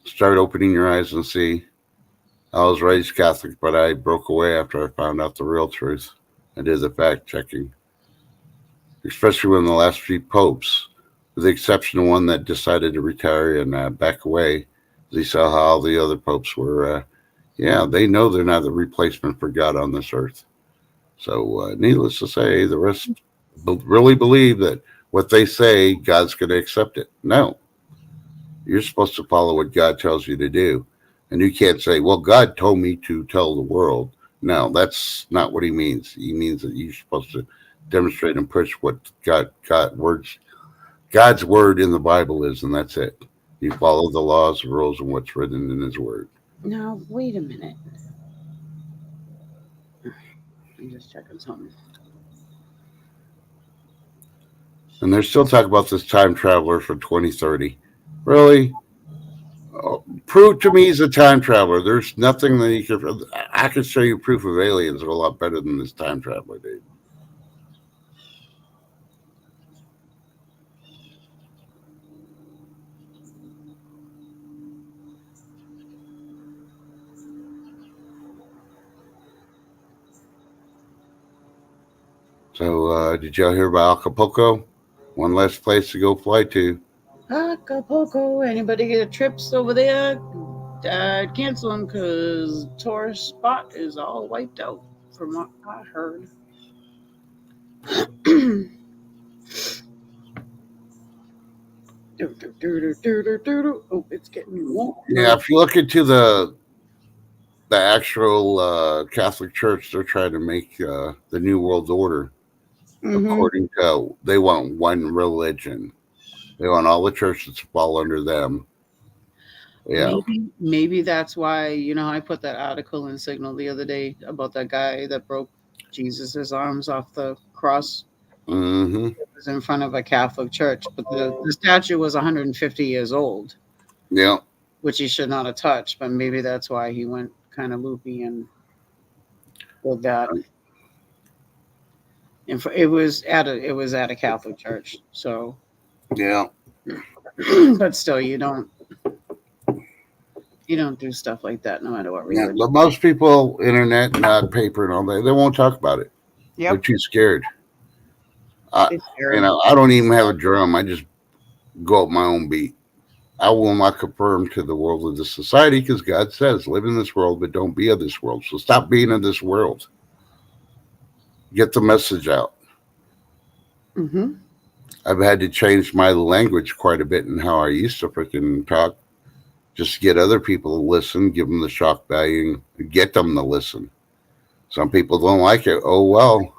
start opening your eyes and see. I was raised Catholic, but I broke away after I found out the real truth. I did the fact checking, especially when the last 3 popes, with the exception of one that decided to retire and back away, they saw how all the other popes were. They know they're not the replacement for God on this earth. So, needless to say, the rest really believe that what they say, God's going to accept it. No. You're supposed to follow what God tells you to do. And you can't say, well, God told me to tell the world. No, that's not what he means. He means that you're supposed to demonstrate and push what God's word in the Bible is, and that's it. You follow the laws, the rules, and what's written in his word. Now, wait a minute. I'm just checking something. And they're still talking about this time traveler for 2030. Really? Prove to me he's a time traveler. There's nothing that he could. I could show you proof of aliens are a lot better than this time traveler, dude. So, did y'all hear about Acapulco? One less place to go fly to. Acapulco. Anybody get trips over there? Cancel them because tourist spot is all wiped out from what I heard. Oh, it's getting warm. Yeah, if you look into the actual Catholic Church, they're trying to make the New World Order. According to, they want one religion. They want all the churches to fall under them. Yeah. Maybe that's why, I put that article in Signal the other day about that guy that broke Jesus's arms off the cross. Mm-hmm. It was in front of a Catholic church, but the statue was 150 years old. Yeah. Which he should not have touched, but maybe that's why he went kind of loopy and did that. And it was at a Catholic church, so yeah. But still, you don't do stuff like that, no matter what religion. Yeah, but most people, internet, not paper, and all that, they won't talk about it. Yep. They're too scared. I don't even have a drum. I just go up my own beat. I will not conform to the world of this society because God says, live in this world, but don't be of this world. So stop being of this world. Get the message out. Mm-hmm. I've had to change my language quite a bit in how I used to freaking talk. Just to get other people to listen, give them the shock value, and get them to listen. Some people don't like it. Oh, well.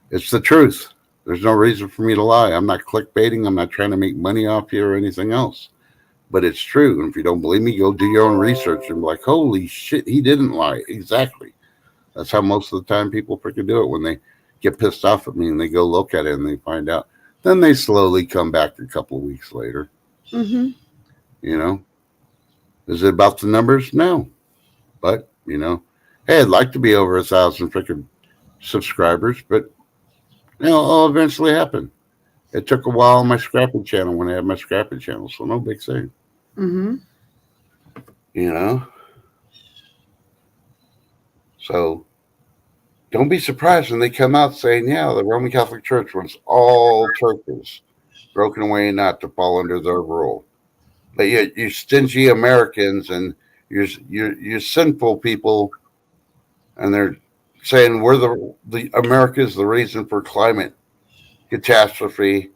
It's the truth. There's no reason for me to lie. I'm not clickbaiting. I'm not trying to make money off you or anything else. But it's true. And if you don't believe me, go do your own research and be like, holy shit, he didn't lie. Exactly. That's how most of the time people freaking do it when they get pissed off at me and they go look at it and they find out. Then they slowly come back a couple of weeks later. Mm-hmm. Is it about the numbers? No. But, hey, I'd like to be over 1,000 freaking subscribers, but, it'll eventually happen. It took a while on my scrapping channel when I had my scrapping channel, so no big thing. Mm-hmm. So don't be surprised when they come out saying, yeah, the Roman Catholic Church wants all churches broken away and not to fall under their rule. But yet you stingy Americans and you're sinful people, and they're saying we're the America's the reason for climate catastrophe.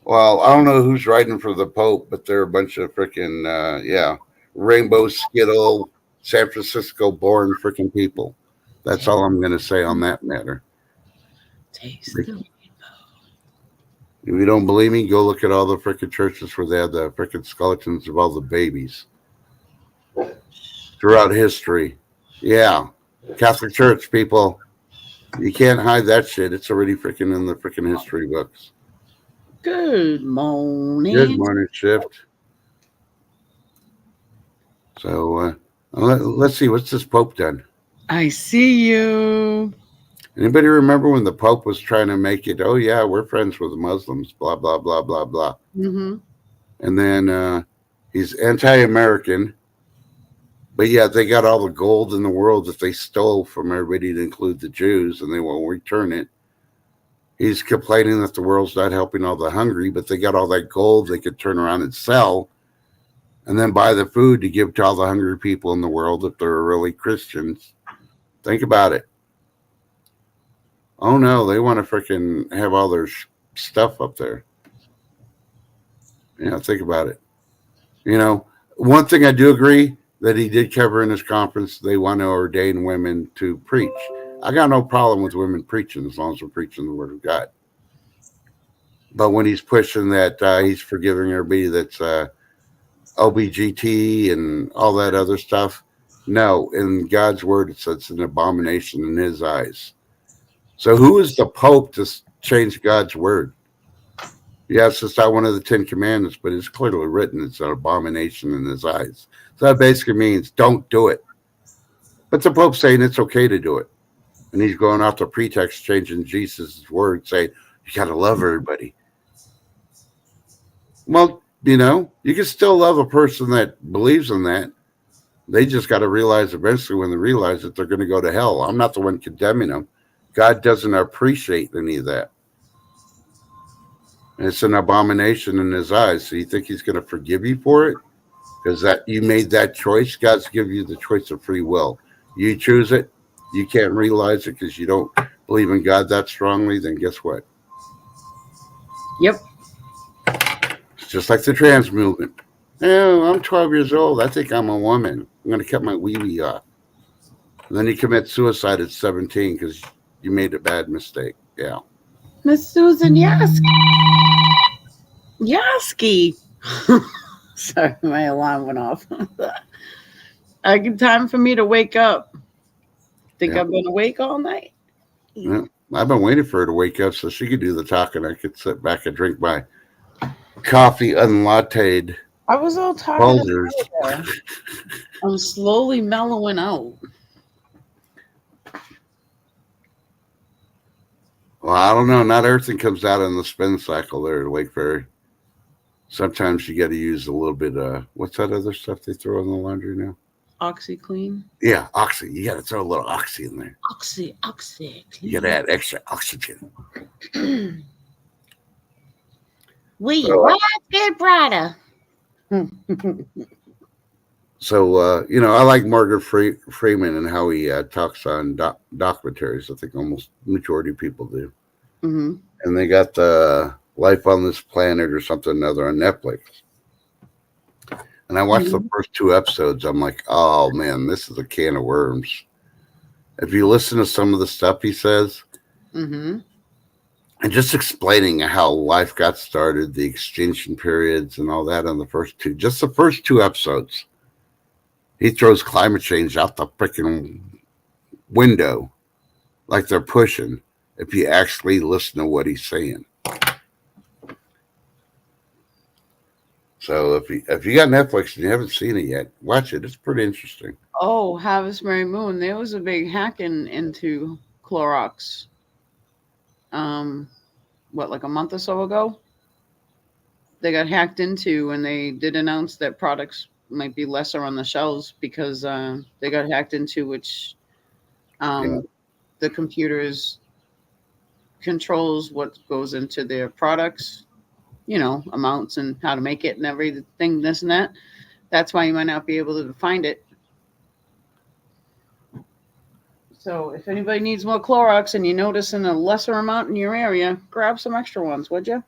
Well, I don't know who's writing for the Pope, but they're a bunch of freaking rainbow skittle, San Francisco born freaking people. That's all I'm going to say on that matter. Taste the rainbow. If you don't believe me, go look at all the freaking churches where they have the freaking skeletons of all the babies throughout history. Yeah. Catholic Church, people. You can't hide that shit. It's already freaking in the freaking history books. Good morning. Good morning, Shift. So, let's see. What's this Pope done? I see you. Anybody remember when the Pope was trying to make it, oh, yeah, we're friends with the Muslims, blah, blah, blah, blah, blah. Mm-hmm. And then he's anti-American. But yeah, they got all the gold in the world that they stole from everybody to include the Jews, and they won't return it. He's complaining that the world's not helping all the hungry, but they got all that gold they could turn around and sell and then buy the food to give to all the hungry people in the world if they're really Christians. Think about it. Oh, no, they want to freaking have all their stuff up there. Think about it. One thing I do agree that he did cover in his conference, they want to ordain women to preach. I got no problem with women preaching as long as we're preaching the word of God. But when he's pushing that he's forgiving everybody that's OBGT and all that other stuff, no, in God's word, it says it's an abomination in his eyes. So who is the Pope to change God's word? Yes, it's not one of the 10 commandments, but it's clearly written it's an abomination in his eyes. So that basically means don't do it. But the Pope's saying it's okay to do it. And he's going off the pretext, changing Jesus' word, saying, you got to love everybody. Well, you can still love a person that believes in that. They just got to realize eventually when they realize that they're going to go to hell. I'm not the one condemning them. God doesn't appreciate any of that. And it's an abomination in his eyes. So you think he's going to forgive you for it? Because that you made that choice. God's given you the choice of free will. You choose it. You can't realize it because you don't believe in God that strongly. Then guess what? Yep. It's just like the trans movement. Oh, I'm 12 years old. I think I'm a woman. I'm going to cut my wee-wee off. And then you commit suicide at 17 because you made a bad mistake. Yeah. Miss Susan Yaski. Sorry, my alarm went off. Time for me to wake up. Think Yeah. I've been awake all night? Yeah. I've been waiting for her to wake up so she could do the talking. I could sit back and drink my coffee unlatteed. I was all tired. Boulders. I'm slowly mellowing out. Well, I don't know. Not everything comes out in the spin cycle there at Lake Ferry. Sometimes you got to use a little bit of what's that other stuff they throw in the laundry now? OxyClean. Yeah, oxy. You got to throw a little oxy in there. Oxy. You got to add extra oxygen. Let's get brighter. So, I like Morgan Freeman and how he talks on documentaries. I think almost majority of people do. Mm-hmm. And they got the Life on This Planet or something or other on Netflix. And I watched the first 2 episodes. I'm like, oh, man, this is a can of worms. If you listen to some of the stuff he says, and just explaining how life got started, the extinction periods and all that on the first 2 episodes, he throws climate change out the freaking window like they're pushing if you actually listen to what he's saying. So if you got Netflix and you haven't seen it yet, watch it. It's pretty interesting. Oh, Harvest Merry Moon. There was a big hacking into Clorox. Like a month or so ago? They got hacked into, and they did announce that products might be lesser on the shelves because they got hacked into, which the computers controls what goes into their products, amounts and how to make it and everything, this and that. That's why you might not be able to find it. So if anybody needs more Clorox and you're noticing a lesser amount in your area, grab some extra ones, would you?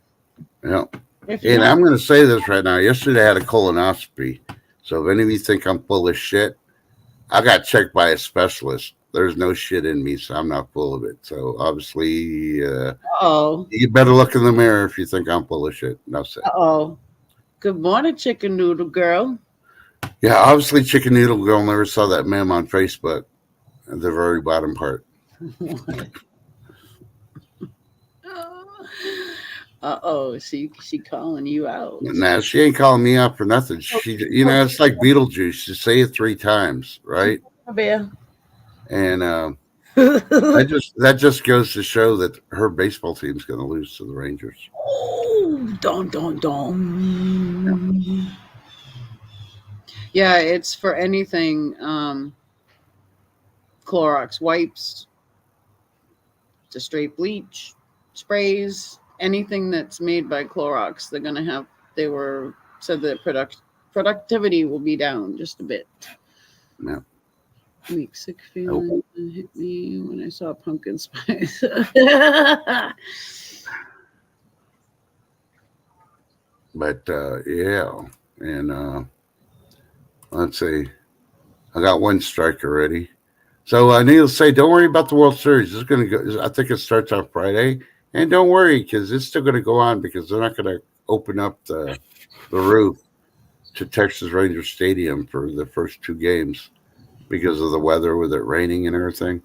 Yeah. And I'm going to say this right now. Yesterday I had a colonoscopy. So if any of you think I'm full of shit, I got checked by a specialist. There's no shit in me, so I'm not full of it. So obviously, you better look in the mirror if you think I'm full of shit. No say. Good morning, Chicken Noodle Girl. Yeah, obviously, Chicken Noodle Girl never saw that meme on Facebook at the very bottom part. She calling you out. Nah, she ain't calling me out for nothing. She, it's like Beetlejuice. You say it 3 times, right? Bear. And that just goes to show that her baseball team's going to lose to the Rangers. Oh, dun. Yeah, it's for anything. Clorox wipes, to straight bleach, sprays, anything that's made by Clorox. They're gonna have. Said that productivity will be down just a bit. Yeah. Weak sick feeling hit me when I saw pumpkin spice. But yeah, and let's see, I got 1 strike already. So I need to say, don't worry about the World Series. It's going to go. I think it starts on Friday, and don't worry because it's still going to go on because they're not going to open up the roof to Texas Ranger Stadium for the first 2 games because of the weather with it raining and everything.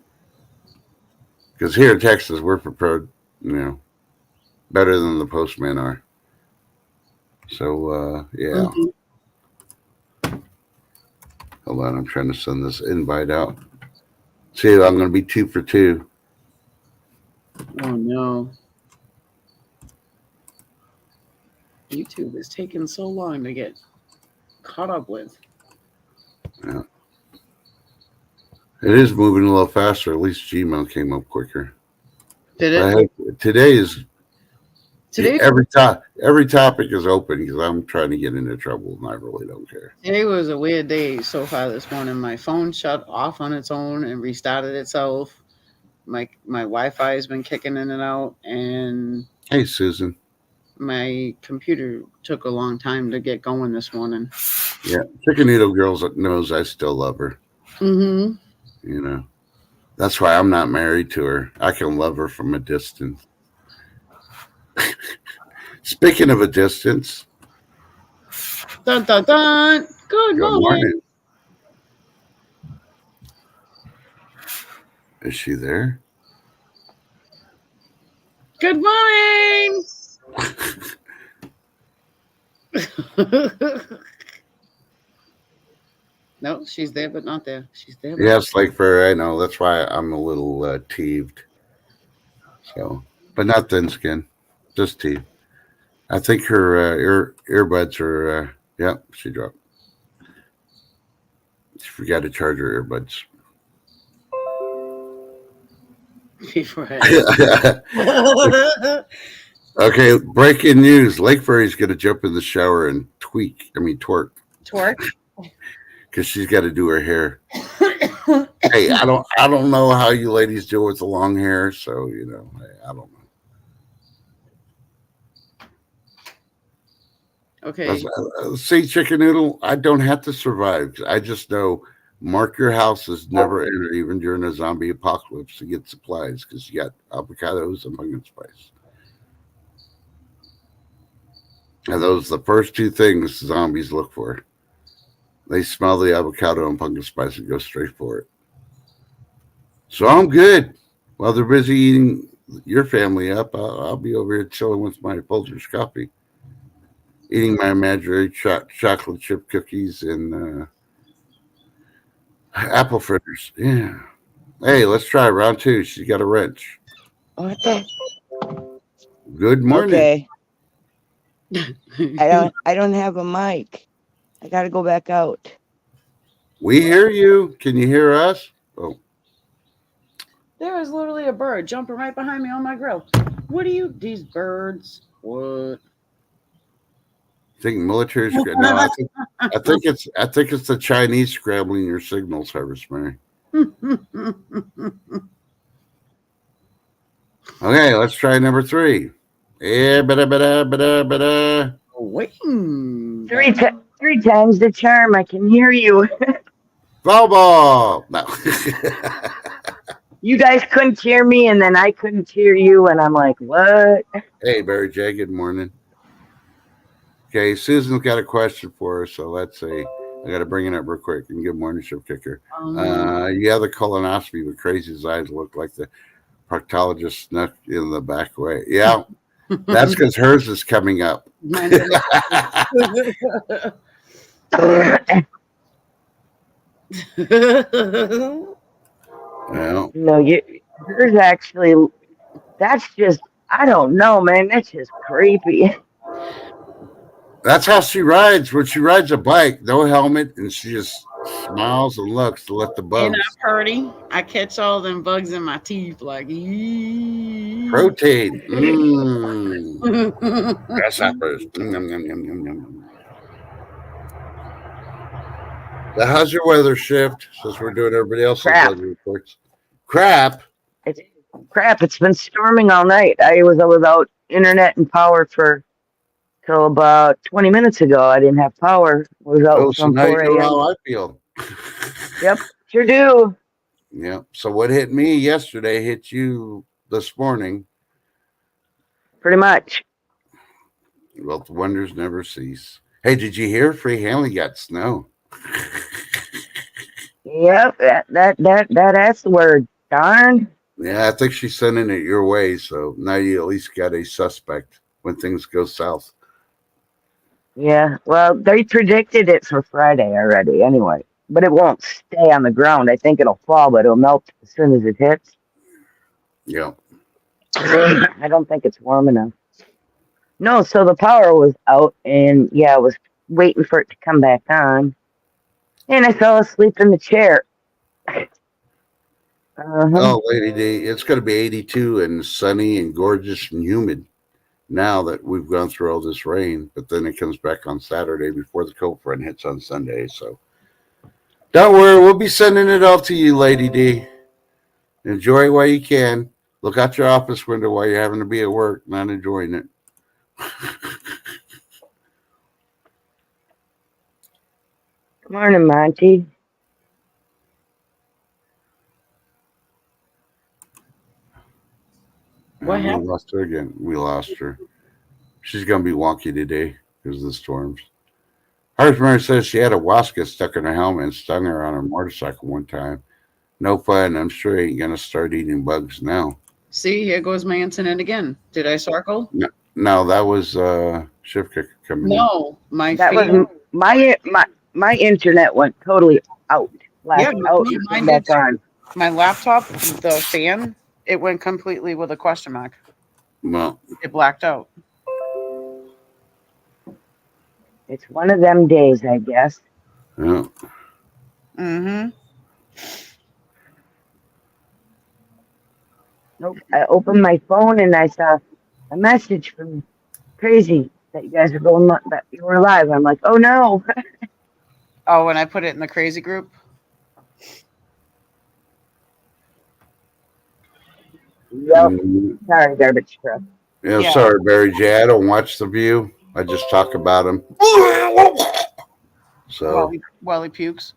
Because here in Texas, we're prepared, better than the postmen are. So yeah. Hold on, I'm trying to send this invite out. See, I'm going to be 2 for 2. Oh no! YouTube is taking so long to get caught up with. Yeah. It is moving a little faster. At least Gmail came up quicker. Did it? But hey, today is Today every topic is open because I'm trying to get into trouble and I really don't care. Today was a weird day so far this morning. My phone shut off on its own and restarted itself. My Wi-Fi has been kicking in and out, and Hey, Susan. my computer took a long time to get going this morning. Yeah, Chicken Noodle Girls knows I still love her. Mm-hmm. You know, that's why I'm not married to her. I can love her from a distance. Speaking of a distance, Dun dun dun. Good good morning. morning. Is she there? Good morning. No, she's there, but not there. She's there. But Yes, like for I know. That's why I'm a little teeved. So, but not thin skin, just teeth. I think her earbuds are. Yeah, she dropped. She forgot to charge her earbuds. Before I- Okay, breaking news: Lake Fairy's going to jump in the shower and twerk, Twerk. because she's got to do her hair. Hey, I don't know how you ladies deal with the long hair, so I don't know. Okay. See, Chicken Noodle, I don't have to survive. I just know mark your houses never enter, even during a zombie apocalypse, to get supplies because you got avocados and pumpkin spice. And those are the first two things zombies look for. They smell the avocado and pumpkin spice and go straight for it. So I'm good. While they're busy eating your family up, I'll be over here chilling with my Folgers coffee, eating my imaginary chocolate chip cookies and apple fritters. Yeah. Hey, let's try round two. She's got a wrench. What the? Good morning. Okay. I don't have a mic. I gotta go back out. We hear you. Can you hear us? Oh, There is literally a bird jumping right behind me on my grill. What are you? These birds? What? I think military's no. I think it's the Chinese scrambling your signals, Harvest Mary. Okay, let's try number three. Wing. Three times the charm. I can hear you. Foul ball. No. You guys couldn't hear me, and then I couldn't hear you, and I'm like, what? Hey, Barry J. Good morning. Okay, Susan's got a question for us, so let's see. I got to bring it up real quick. And good morning, Ship Kicker. Yeah, the colonoscopy, but Crazy's eyes look like the proctologist snuck in the back way. Yeah, that's because hers is coming up. Well, No, yours actually. That's just. I don't know, man. That's just creepy. that's how she rides. When she rides a bike, no helmet, and she just smiles and looks to let the bugs. Ain't I pretty? I catch all them bugs in my teeth like Protein. Grasshoppers. Yum, yum, yum, yum, yum. Now, how's your weather shift? Since we're doing everybody else's weather reports. Crap. It's crap. It's been storming all night. I was without internet and power till about 20 minutes ago. I didn't have power. I was out So from now 4 you know a.m. how I feel. Yep, sure do. Yeah. So what hit me yesterday hit you this morning. Pretty much. Well, the wonders never cease. Hey, did you hear Free Hanley got snow? Yep, that's the word. Darn. Yeah, I think she's sending it your way. So now you at least got a suspect when things go south. Yeah, well, they predicted it for Friday already anyway. But it won't stay on the ground. I think it'll fall, but it'll melt as soon as it hits. Yeah. I don't think it's warm enough. No, so the power was out, and yeah, I was waiting for it to come back on. And I fell asleep in the chair. Uh-huh. Oh, Lady D, it's going to be 82 and sunny and gorgeous and humid now that we've gone through all this rain. But then it comes back on Saturday before the cold front hits on Sunday. So don't worry, we'll be sending it all to you, Lady D. Enjoy it while you can. Look out your office window while you're having to be at work, not enjoying it. Good morning, Monty. What We happened? lost her again. We lost her. She's going to be wonky today because of the storms. Harsmary says she had a wasp get stuck in her helmet and stung her on her motorcycle one time. No fun. I'm sure he ain't going to start eating bugs now. See, here goes my internet again. Did I circle? No, that was Shift Kicker coming in. No, my That feed. was my internet went totally out. Yeah, Last out mine and came did back on. My laptop, the fan, it went completely with a question mark. Well, It blacked out. It's one of them days, I guess. yeah. Mm-hmm. Nope. I opened my phone and I saw a message from Crazy that you guys are going that you were live. I'm like, oh no. Oh, and I put it in the crazy group. Yep. Mm, Sorry, garbage truck. yeah, sorry, Barry J. I don't watch The View. I just talk about him. So, While he pukes.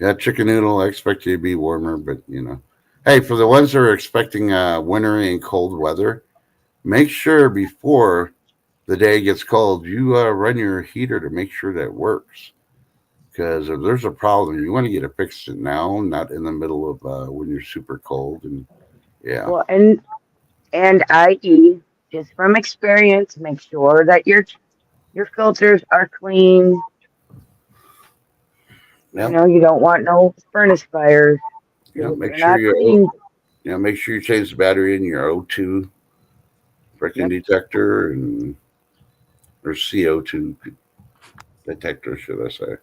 yeah, chicken noodle. I expect you to be warmer, but you know. Hey, for the ones that are expecting wintry and cold weather, make sure before the day gets cold, you run your heater to make sure that works. Because if there's a problem, you want to get it fixed now, not in the middle of when you're super cold. And yeah, Well, and i.e. just from experience, make sure that your filters are clean. Yep. You know, you don't want no furnace fires. yeah. If Make they're sure not you clean. make sure you change the battery in your O2 freaking detector or CO2 detector, should I say?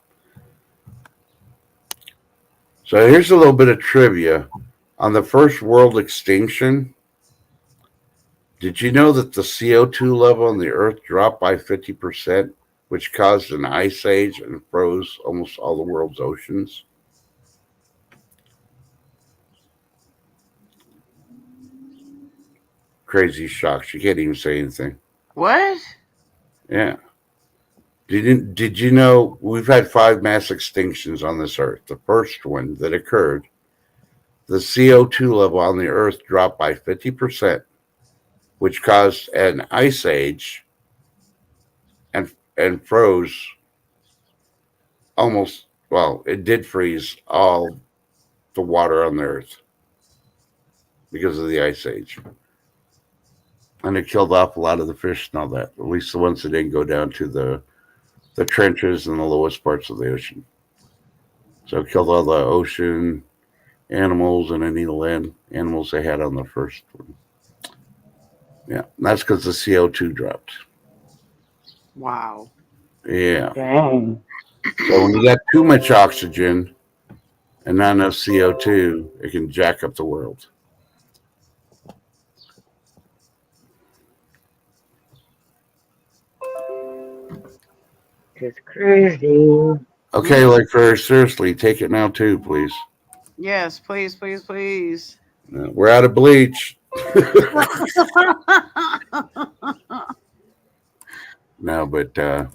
So here's a little bit of trivia on the first world extinction. Did you know that the CO2 level on the Earth dropped by 50%, which caused an ice age and froze almost all the world's oceans? Crazy shocks. You can't even say anything. What? Yeah. Did you know we've had 5 mass extinctions on this Earth? The first one that occurred, the CO2 level on the Earth dropped by 50%, which caused an ice age and froze almost, well, it did freeze all the water on the Earth because of the ice age. And it killed off a lot of the fish and all that, at least the ones that didn't go down to the trenches and the lowest parts of the ocean. So it killed all the ocean animals and any land animals they had on the first one. Yeah, that's because the CO2 dropped. Wow. Yeah. Dang. So when you got too much oxygen and not enough CO2, it can jack up the world. Just crazy. Okay, like very seriously, take it now too, please. Yes, please, please, please. We're out of bleach. No, but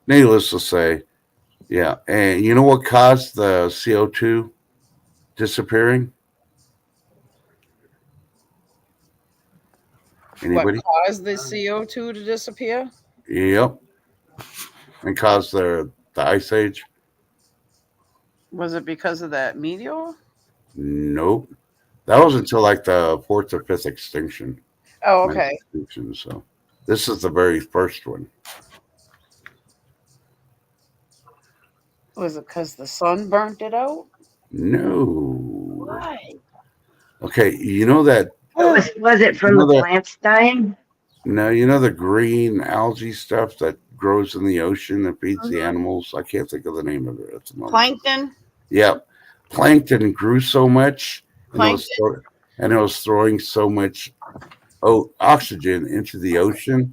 needless to say, yeah. And you know what caused the CO2 disappearing? Anybody? What caused the CO2 to disappear? Yep. And caused the ice age? Was it because of that meteor? Nope. That was until like the 4th or 5th extinction. Oh, okay. Extinction, so this is the very first one. Was it because the sun burnt it out? No. Why? Okay, you know that. Was it from the plants dying? No, you know the green algae stuff that grows in the ocean that feeds the Mhm. animals. I can't think of the name of it at the moment. Plankton. Yep. Plankton grew so much and Plankton. it was throwing so much oxygen into the ocean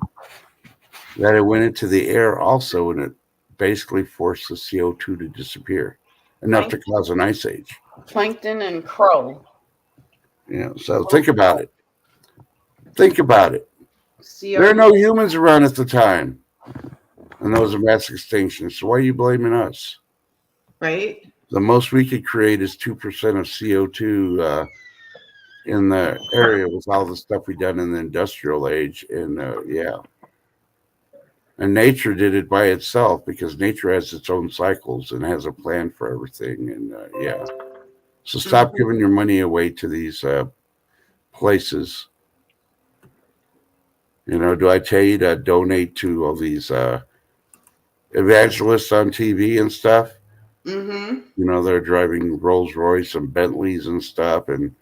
that it went into the air also, and it basically forced the CO2 to disappear, enough to cause an ice age. Plankton and crow. So think about it. Think about it. There are CO. no humans around at the time, and those are mass extinctions. So why are you blaming us? Right. The most we could create is 2% of CO2 in the area with all the stuff we done in the industrial age, and and nature did it by itself because nature has its own cycles and has a plan for everything, and so stop giving your money away to these places. Do I tell you to donate to all these evangelists on TV and stuff? Mm-hmm. They're driving Rolls Royce and Bentleys and stuff and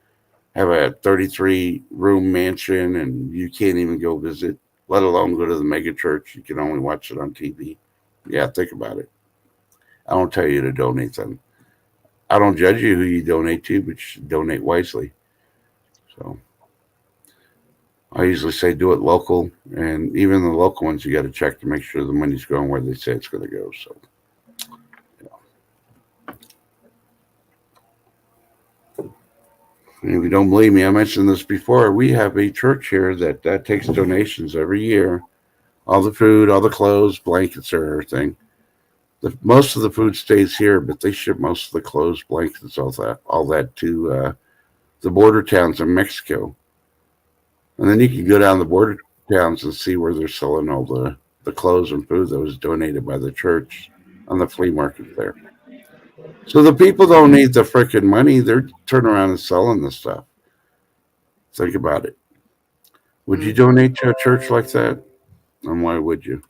have a 33-room mansion, and you can't even go visit, let alone go to the mega church. You can only watch it on TV. Yeah, think about it. I don't tell you to donate them. I don't judge you who you donate to, but you should donate wisely. So I usually say do it local, and even the local ones, you got to check to make sure the money's going where they say it's going to go. So, and if you don't believe me, I mentioned this before. We have a church here that takes donations every year. All the food, all the clothes, blankets, or everything. Most of the food stays here, but they ship most of the clothes, blankets, all that to the border towns in Mexico. And then you can go down the border towns and see where they're selling all the clothes and food that was donated by the church on the flea market there. So the people don't need the freaking money. They're turning around and selling the stuff. Think about it. Would you donate to a church like that? And why would you?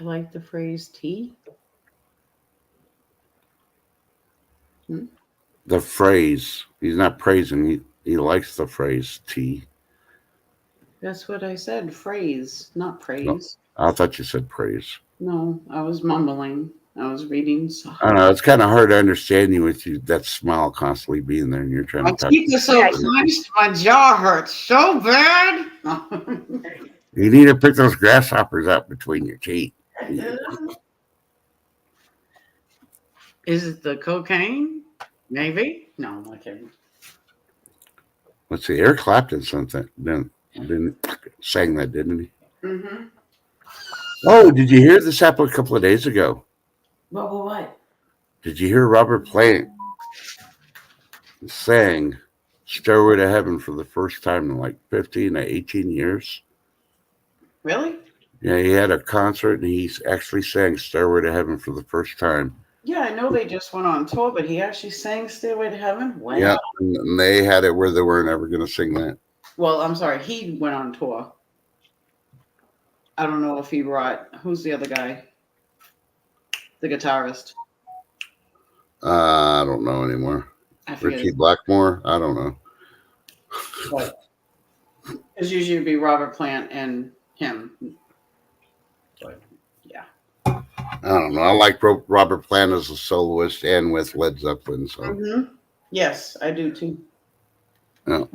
I like the phrase tea. The phrase. He's not praising. He likes the phrase T. That's what I said. Phrase, not praise. I thought you said praise. No, I was mumbling. I was reading. I don't know. It's kind of hard to understand you with that smile constantly being there, and you're trying My to talk. teeth are so clenched. My jaw hurts so bad. You need to pick those grasshoppers up between your teeth. Is it the cocaine? Maybe. No, I'm not kidding. Let's see. Eric Clapton didn't sang that, didn't he? Mm-hmm. Oh, did you hear this happened a couple of days ago? What? Did you hear Robert Plant sang Stairway to Heaven for the first time in like 15 to 18 years? Really? Yeah, he had a concert and he actually sang Stairway to Heaven for the first time. Yeah, I know they just went on tour, but he actually sang Stairway to Heaven? Wow. Yeah, and they had it where they weren't ever going to sing that. Well, I'm sorry, he went on tour. I don't know if he brought, who's the other guy? The guitarist. I don't know anymore. Richie Blackmore? I don't know. But it's usually be Robert Plant and him. But yeah. I don't know. I like Robert Plant as a soloist and with Led Zeppelin. So Yes, I do too. No,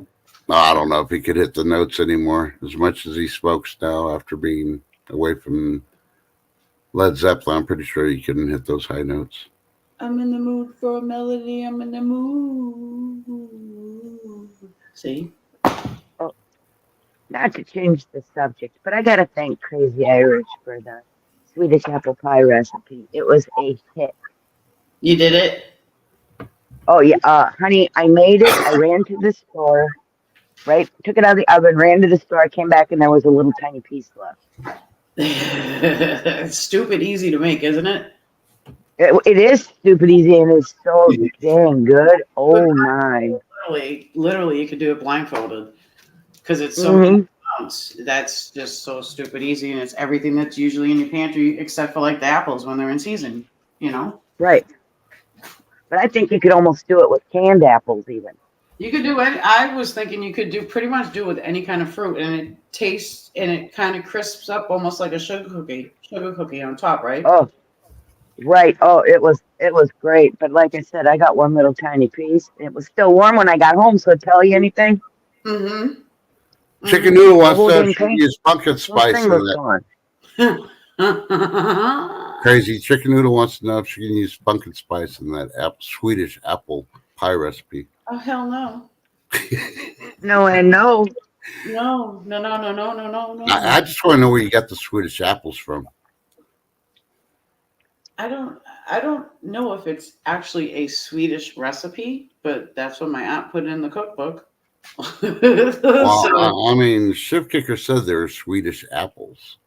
I don't know if he could hit the notes anymore as much as he smokes now after being away from Led Zeppelin. I'm pretty sure he couldn't hit those high notes. I'm in the mood for a melody. I'm in the mood. See? Oh, not to change the subject, but I gotta thank Crazy Irish for the Swedish apple pie recipe. It was a hit. You did it? Oh yeah, honey, I made it. I ran to the store, right? Took it out of the oven, ran to the store. I came back and there was a little tiny piece left. It's stupid easy to make, isn't it? It is stupid easy and it's so dang good. Oh my! Literally, you could do it blindfolded because it's so many amounts. That's just so stupid easy, and it's everything that's usually in your pantry except for like the apples when they're in season. You know? Right. But I think you could almost do it with canned apples even. You could do any. I was thinking you could do pretty much do with any kind of fruit, and it tastes and it kind of crisps up almost like a sugar cookie on top, right? Oh, right. Oh, it was great. But like I said, I got one little tiny piece. It was still warm when I got home. So tell you anything? Mm-hmm. Chicken noodle The wants whole to dang have thing. use pumpkin Whole spice thing in was that. Mm-hmm. Crazy chicken noodle wants to know if she can use pumpkin spice in that Swedish apple pie recipe. Oh hell no! No and no. No! No! No! No! No! No! No! No! I just want to know where you got the Swedish apples from. I don't know if it's actually a Swedish recipe, but that's what my aunt put in the cookbook. Well, So, I mean, Shift Kicker said they're Swedish apples.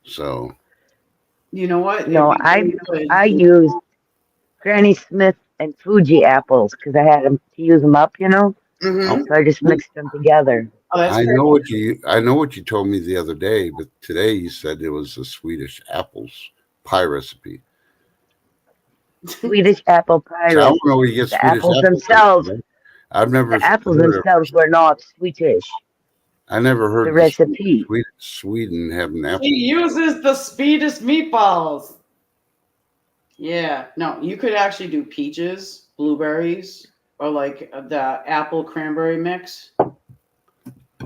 So, you know what? No, It'd be really I good. used Granny Smith and Fuji apples because I had them to use them up, you know. oh, Mm-hmm. So I just mixed them together. Oh, that's I know perfect. what you told me the other day, but today you said it was a Swedish apples pie recipe. Swedish apple pie So I don't recipe. know where you get The Swedish apples apples themselves, from. I've never the apples heard of. themselves were not Swedish. I never heard The of recipe. Sweden having apples. He uses the speedest meatballs. Yeah, no, you could actually do peaches, blueberries, or like the apple cranberry mix.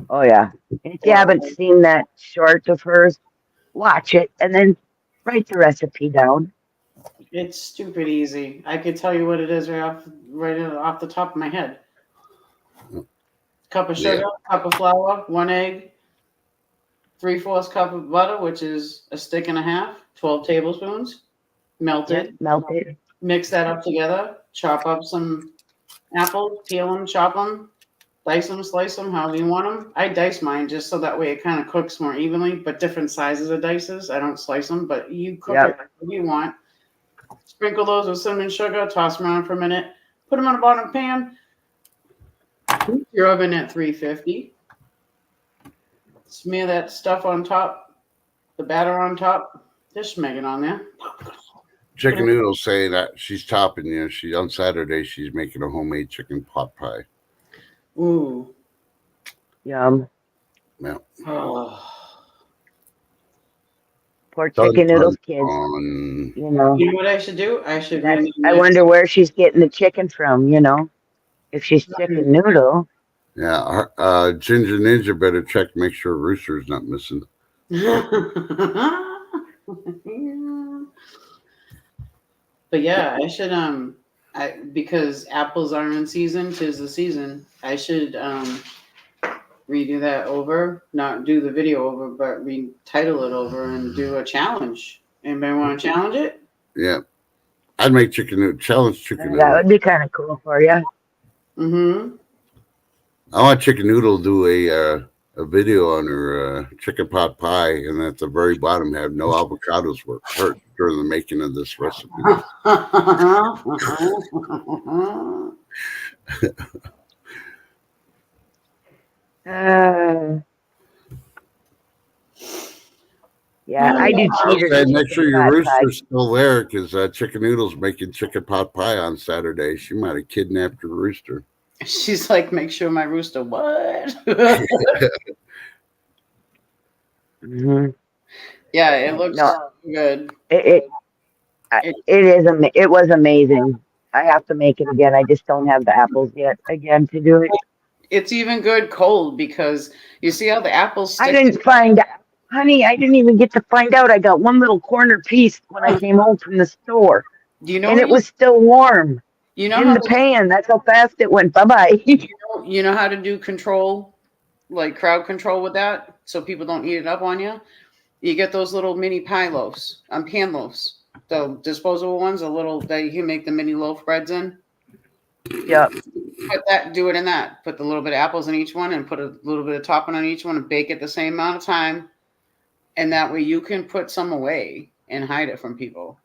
Oh yeah. And if you haven't seen that short of hers, watch it and then write the recipe down. It's stupid easy. I could tell you what it is right off the top of my head. Cup of Yeah. sugar, cup of flour, 1 egg, 3/4 cup of butter, which is a stick and a half, 12 tablespoons, melted. Yep, melt it. Mix that up together. Chop up some apples, peel them, chop them, dice them, slice them, however you want them. I dice mine just so that way it kind of cooks more evenly, but different sizes of dices. I don't slice them, but you cook Yep. it however you want. Sprinkle those with cinnamon sugar, toss them around for a minute, put them on the bottom of the pan, heat your oven at 350. Smear that stuff on top, the batter on top, just make it on there. Chicken noodle saying that she's topping you. She on Saturday she's making a homemade chicken pot pie. Ooh. Yum. Yeah. Oh. Poor chicken noodles kids. On You know. You know what I should do? I should That's, really I mix- wonder where she's getting the chicken from, you know. If she's chicken noodle. yeah, Ginger Ninja better check make sure Rooster's not missing. But yeah, I should because apples are in season, 'tis the season. I should redo that over, not do the video over, but retitle it over and do a challenge. Anybody want to challenge it? Yeah. I'd make chicken noodle challenge chicken That noodle. would be kind of cool for you. Mm-hmm. I want chicken noodle to do a video on her chicken pot pie, and at the very bottom have no avocados were hurt during the making of this recipe. Yeah, I do cheaters. Okay, and make sure chicken your pot rooster's still there because Chicken Noodle's making chicken pot pie on Saturday. She might have kidnapped your rooster. She's like, make sure my rooster what? Mhm. Yeah, it looks No. good. It was amazing. I have to make it again. I just don't have the apples yet again to do it. It's even good cold because you see how the apples stick. I didn't find, honey, I didn't even get to find out. I got one little corner piece when I came home from the store, Do you know? and it was still warm You know in how the pan. That's how fast it went. Bye bye. you know how to do control, like crowd control with that, so people don't eat it up on you. You get those little mini pie loaves, pan loaves, the disposable ones, a little that you can make the mini loaf breads in. Yep. Do it in that. Put the little bit of apples in each one and put a little bit of topping on each one and bake it the same amount of time. And that way you can put some away and hide it from people.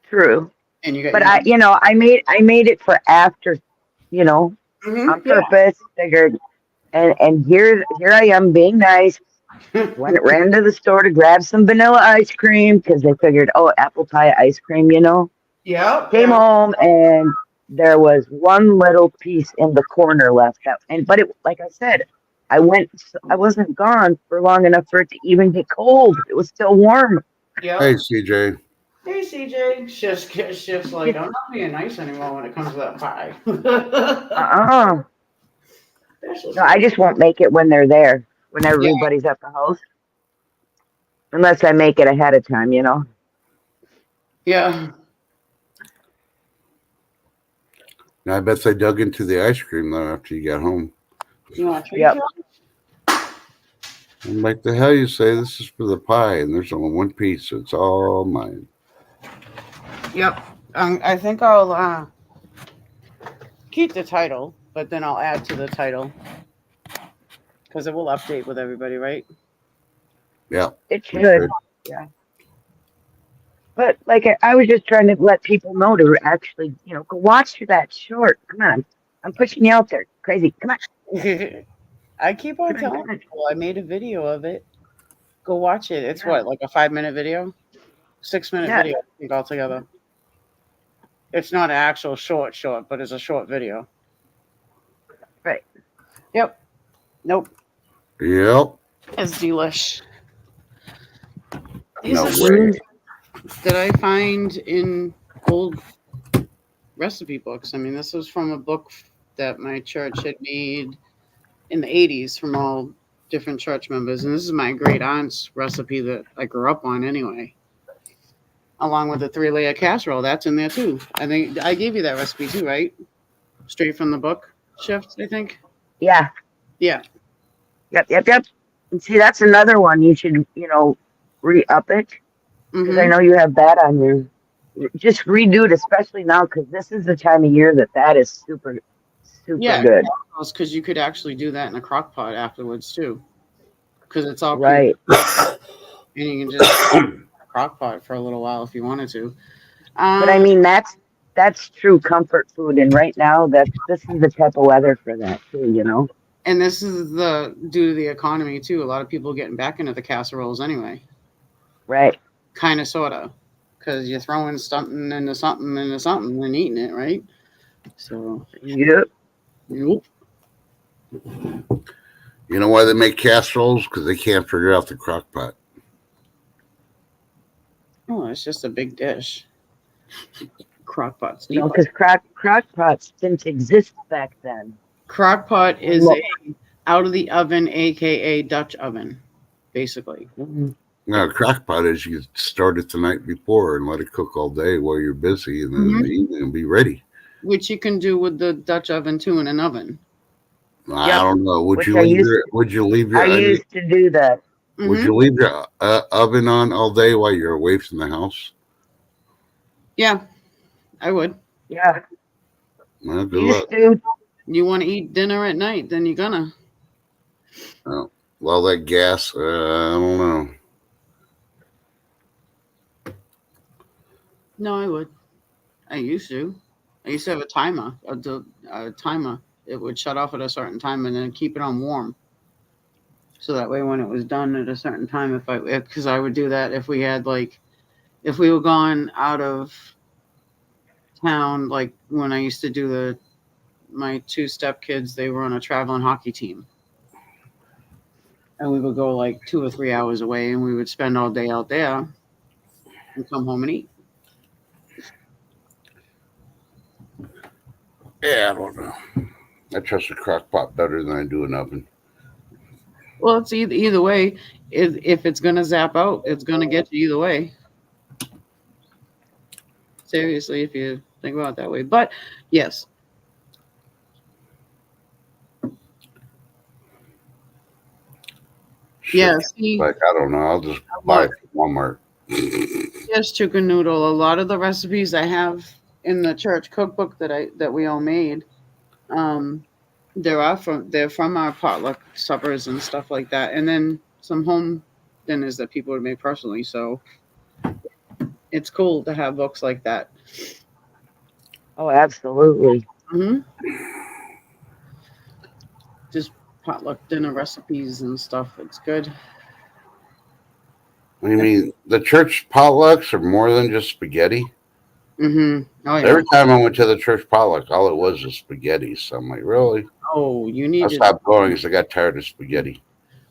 True. And you get. But I made it for after, on purpose. Figured, and here I am being nice. Ran to the store to grab some vanilla ice cream because they figured, oh, apple pie ice cream, Yep. Came home and there was one little piece in the corner left out, but it, like I said, I wasn't gone for long enough for it to even get cold. It was still warm. Yep. Hey, CJ. Hey, CJ. Shift's like, I'm not being nice anymore when it comes to that pie. No, I just won't make it when they're there, when everybody's at the house. Unless I make it ahead of time, you know? Yeah. Now, I bet they dug into the ice cream, though, after you got home. You want a treat? Yep. I'm like, the hell you say this is for the pie, and there's only one piece, so it's all mine. Yep. I think I'll keep the title, but then I'll add to the title because it will update with everybody, right? Yeah. It should. Yeah. But like I was just trying to let people know to actually, you know, go watch that short. Come on. I'm pushing you out there. Crazy. Come on. I keep on Come telling on. people I made a video of it. Go watch it. It's Yeah. what, like a 5-minute video? 6-minute Yeah. video, I think, altogether. It's not an actual short, but it's a short video. Right. Yep. Nope. Yep. It's delish. No These way. are that I find in old recipe books. I mean, this was from a book that my church had made in the 80s from all different church members. And this is my great aunt's recipe that I grew up on anyway. Along with the 3-layer casserole. That's in there too. I think I gave you that recipe too, right? Straight from the book, Shift, I think. Yeah. Yeah. Yep. And see, that's another one you should, you know, re-up it. Because I know you have that on your. Just redo it, especially now, because this is the time of year that is super good. Because you could actually do that in a crock pot afterwards too. Because it's all right. And you can just crock pot for a little while if you wanted to. But I mean, that's true comfort food, and right now this is the type of weather for that too, you know. And this is due to the economy too. A lot of people getting back into the casseroles anyway. Right. Kind of, sort of, because you're throwing something into something and eating it, right? So. Yep. You know why they make casseroles? Because they can't figure out the crock pot. Oh, it's just a big dish. Crock pots. No, because crock pots didn't exist back then. Crock pot is a out of the oven, aka Dutch oven, basically. Mm-hmm. Now, a crock pot is you start it the night before and let it cook all day while you're busy, and then in the evening it'll be ready. Which you can do with the Dutch oven too in an oven. I don't know. Would you leave your? I used to do that. Would you leave your oven on all day while you're away from the house? Yeah, I would. Yeah. Well, good luck. You want to eat dinner at night, then you're gonna. Oh, well, that gas, I don't know. No, I would. I used to. I used to have a timer. A timer. It would shut off at a certain time and then keep it on warm. So that way, when it was done at a certain time, because I would do that if we had if we were gone out of town, like when I used to do my 2 stepkids, they were on a traveling hockey team. And we would go 2 or 3 hours away and we would spend all day out there and come home and eat. Yeah, I don't know. I trust a crock pot better than I do an oven. Well, it's either way. If it's going to zap out, it's going to get you either way. Seriously, if you think about it that way. But, yes. Yeah, see, I don't know. I'll just buy it from Walmart. Yes, chicken noodle. A lot of the recipes I have in the church cookbook that we all made, they're from our potluck suppers and stuff like that, and then some home dinners that people would make personally. So it's cool to have books like that. Oh, absolutely. Mm-hmm. Just potluck dinner recipes and stuff. It's good. What do you mean? The church potlucks are more than just spaghetti? Mm-hmm. Oh yeah. Every time I went to the church potluck, all it was spaghetti. So I'm like, really? Oh, you I need to. stopped going because I got tired of spaghetti.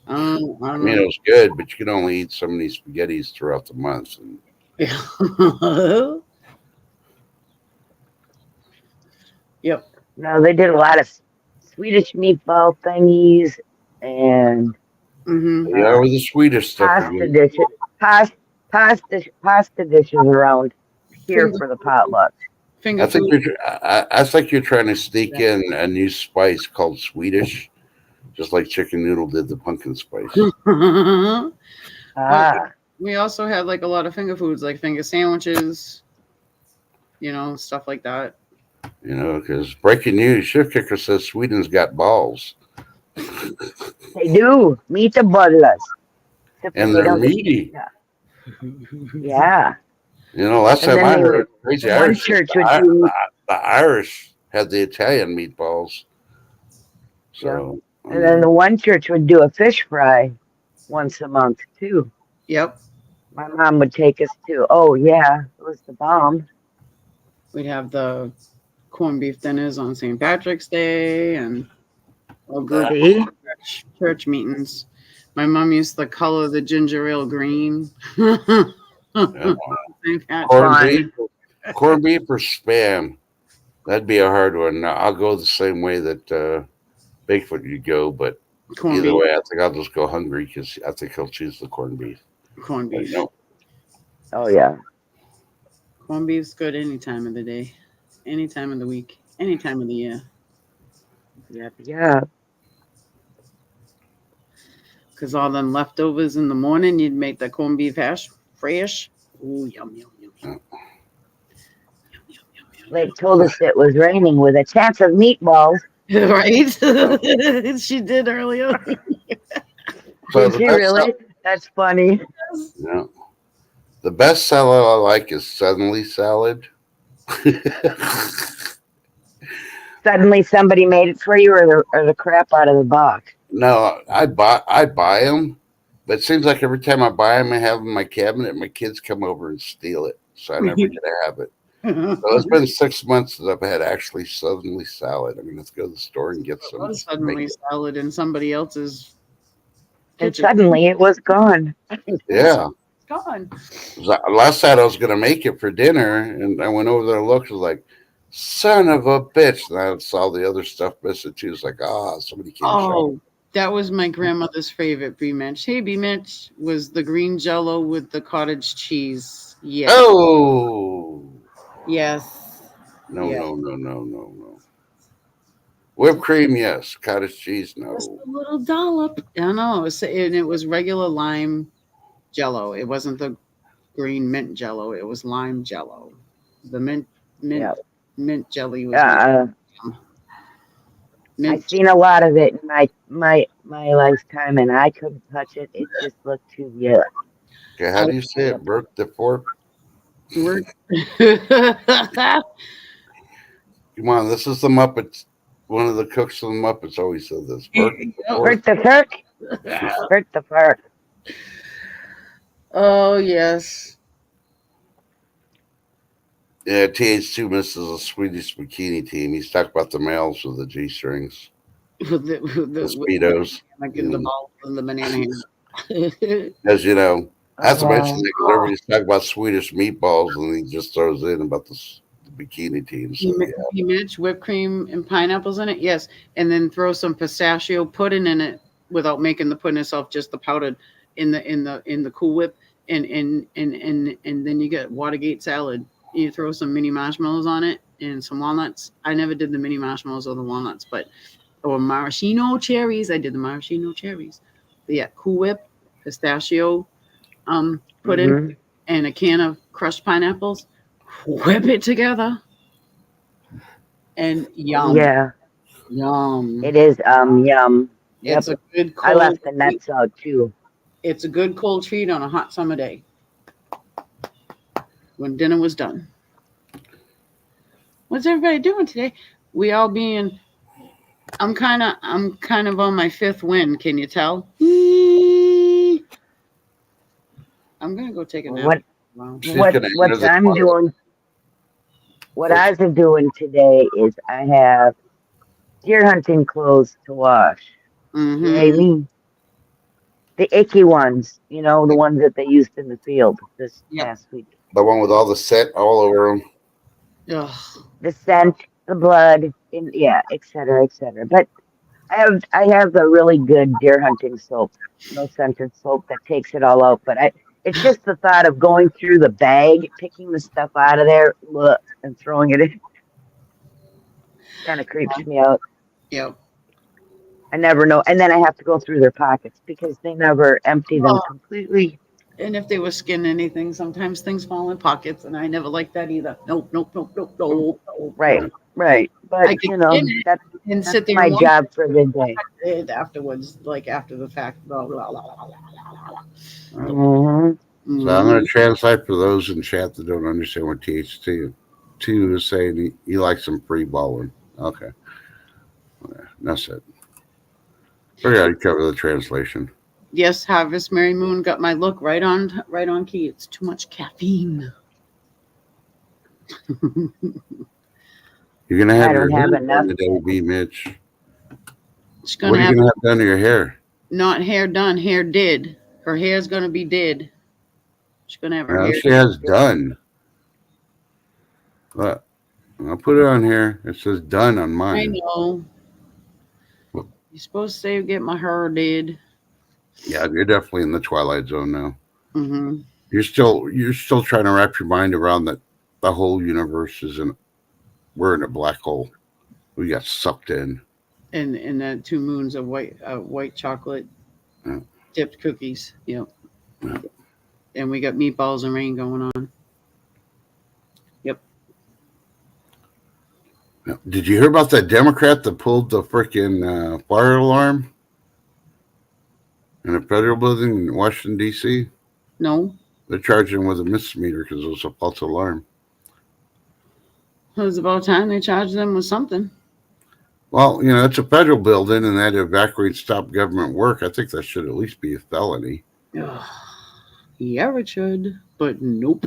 I I don't mean, it know. was good, but you could only eat so many spaghettis throughout the month. And Yep. No, they did a lot of Swedish meatball thingies and Mm-hmm. yeah, with the Swedish stuff pasta again. dishes, pasta dishes around here for the potluck. Finger food. I think you're trying to sneak in a new spice called Swedish, just like Chicken Noodle did the pumpkin spice. But Ah, we also had like a lot of finger foods, like finger sandwiches, stuff like that. You know, because breaking news, Shift Kicker says Sweden's got balls. they do meet the butlers. Except And they they're don't. meaty. Yeah. You know, last And time then I they heard would, Crazy one Irish, church would do, the Irish had the Italian meatballs. So, and then the one church would do a fish fry once a month too. Yep. My mom would take us to. Oh yeah, it was the bomb. We'd have the corned beef dinners on St. Patrick's Day and a group See? church meetings. My mom used to color the ginger ale green. yeah. St. Patrick's. Corned beef or spam? That'd be a hard one. I'll go the same way that Bigfoot you go, but Corned either beef. way, I think I'll just go hungry because I think he'll choose the corned beef. Corned But beef. no, Oh yeah. Corned beef's good any time of the day, any time of the week, any time of the year. Yep. Yeah. Because all them leftovers in the morning, you'd make the corned beef hash fresh. Ooh, yum, yum, yum, yum. They told us it was raining with a chance of meatballs. Right? She did earlier. So Did she really? That's funny. yeah. The best salad I like is Suddenly salad. Suddenly somebody made it for you, or the crap out of the box. No, I buy them, but it seems like every time I buy them, I have them in my cabinet. My kids come over and steal it, so I never get to have it. So it's been 6 months since I've had actually Suddenly salad. I mean, let's go to the store and get some. Suddenly salad in somebody else's And kitchen. suddenly it was gone. Yeah. Gone. Last night I was going to make it for dinner, and I went over there and looked. I was like, son of a bitch. And I saw the other stuff missing too. It's like, somebody came. Oh, that was my grandmother's favorite, B. Mitch. Hey, B. Mitch, was the green jello with the cottage cheese. Yes. Oh. Yes. No, Yeah. no. Whipped cream, yes. Cottage cheese, no. Just a little dollop. I know. And it was regular lime jello. It wasn't the green mint jello. It was lime jello. The mint jelly was I've mint. seen a lot of it in my lifetime, and I couldn't touch it. It just looked too good. Okay, how do you say it? Bert the fork? We're- Come on, this is the Muppets. One of the cooks of the Muppets always said this. Bert the fork. Hurt the perk. Hurt the perk. Oh, yes. Yeah, TH2 misses a Swedish bikini team. He's talking about the males with the G strings, With the Speedos. like the ball and the banana hand. As you know, I have to mention that because Oh. everybody's talking about Swedish meatballs, and he just throws in about the bikini team. So, yeah. You mix whipped cream and pineapples in it, yes, and then throw some pistachio pudding in it without making the pudding itself, just the powdered in the Cool Whip, and then you get Watergate salad. You throw some mini marshmallows on it and some walnuts. I never did the mini marshmallows or the walnuts, or maraschino cherries. I did the maraschino cherries. But yeah, Cool Whip, pistachio, pudding, Mm-hmm. and a can of crushed pineapples. Whip it together, and yum. Yeah, Yum. it is. Yum. It's a good I cold. left the nuts out too. It's a good cold treat on a hot summer day when dinner was done. What's everybody doing today? We all being. I'm kind of on my fifth win. Can you tell? I'm gonna go take a nap. What She's gonna enter what the I'm toilet. doing? what I was doing today is I have deer hunting clothes to wash. Mm-hmm. Jamie, the icky ones, the ones that they used in the field this past week. The one with all the scent all over them. Ugh. The scent, the blood, et cetera, et cetera. But I have a really good deer hunting soap, no scented soap that takes it all out. But it's just the thought of going through the bag, picking the stuff out of there, and throwing it in. Kind of creeps me out. Yep. I never know, and then I have to go through their pockets because they never empty them completely. And if they were skinning anything, sometimes things fall in pockets, and I never liked that either. Nope. Right. But that's my job for the day. Afterwards, like after the fact. Blah, blah, blah, blah, blah, blah. Mm-hmm. So I'm going to translate for those in chat that don't understand what TH2 is saying. He likes some free balling. Okay. That's it. Forgot to cover the translation. Yes, Harvest Mary Moon got my look right on key. It's too much caffeine. You're gonna have I your don't have hair enough. done today, B. Mitch. She's What are you gonna have done to your hair? Not hair done, hair did. Her hair's gonna be did. She's gonna have her hair. She has done. Look, I'll put it on here. It says done on mine. I know. You're supposed to say get my hair did. Yeah, you're definitely in the twilight zone now. Mm-hmm. You're still trying to wrap your mind around that the whole universe we're in a black hole. We got sucked in. And the 2 moons of white chocolate dipped cookies. Yep. Yeah. And we got meatballs and rain going on. Yep. Did you hear about that Democrat that pulled the freaking fire alarm in a federal building in Washington, D.C.? No. They're charging him with a misdemeanor because it was a false alarm. It was about time they charged them with something. Well, it's a federal building and that evacuate stop government work. I think that should at least be a felony. Yeah, it should, but nope.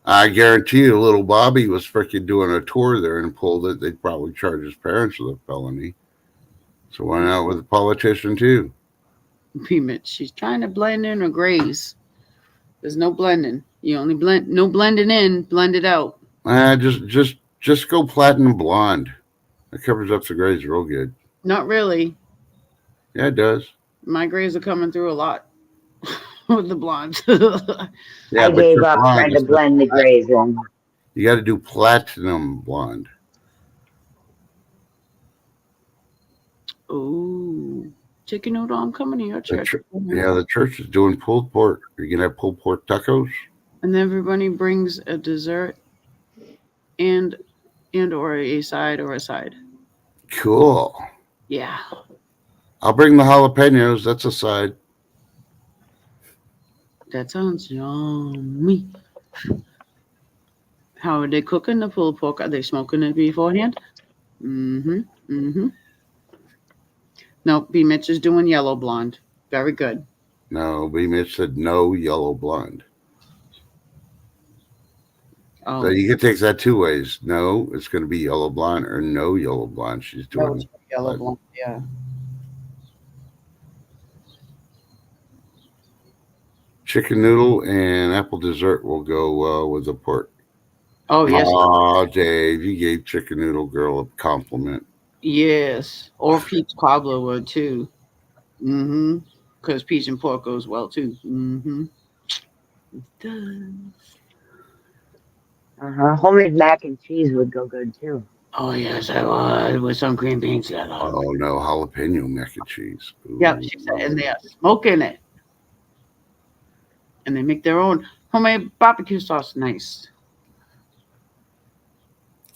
I guarantee you, little Bobby was freaking doing a tour there and pulled it. They'd probably charge his parents with a felony. So why not with a politician too? Mitch, she's trying to blend in her grays. There's no blending. You only no blending in, blend it out. Just go platinum blonde. It covers up the grays real good. Not really. Yeah, it does. My grays are coming through a lot with the blondes. Yeah, I gave up trying to blend the grays in. You got to do platinum blonde. Oh, chicken noodle! I'm coming to your church. The church is doing pulled pork. Are you gonna have pulled pork tacos? And everybody brings a dessert and or a side. Cool. Yeah. I'll bring the jalapenos. That's a side. That sounds yummy. How are they cooking the pulled pork? Are they smoking it beforehand? Mm-hmm. No, B. Mitch is doing yellow blonde. Very good. No, B. Mitch said no yellow blonde. Oh. So you can take that 2 ways. No, it's going to be yellow blonde, or no yellow blonde. She's doing yellow blonde. Yeah. Chicken noodle and apple dessert will go well with the pork. Oh, yes. Oh, Dave, you gave Chicken Noodle Girl a compliment. Yes. Or peach cobbler would, too. Mm-hmm. Because peach and pork goes well, too. Mm-hmm. It does. Homemade mac and cheese would go good, too. Oh, yes, I would. With some green beans. Oh, no, jalapeno mac and cheese. Ooh. Yep, she said, and they are smoking it. And they make their own homemade barbecue sauce. Nice.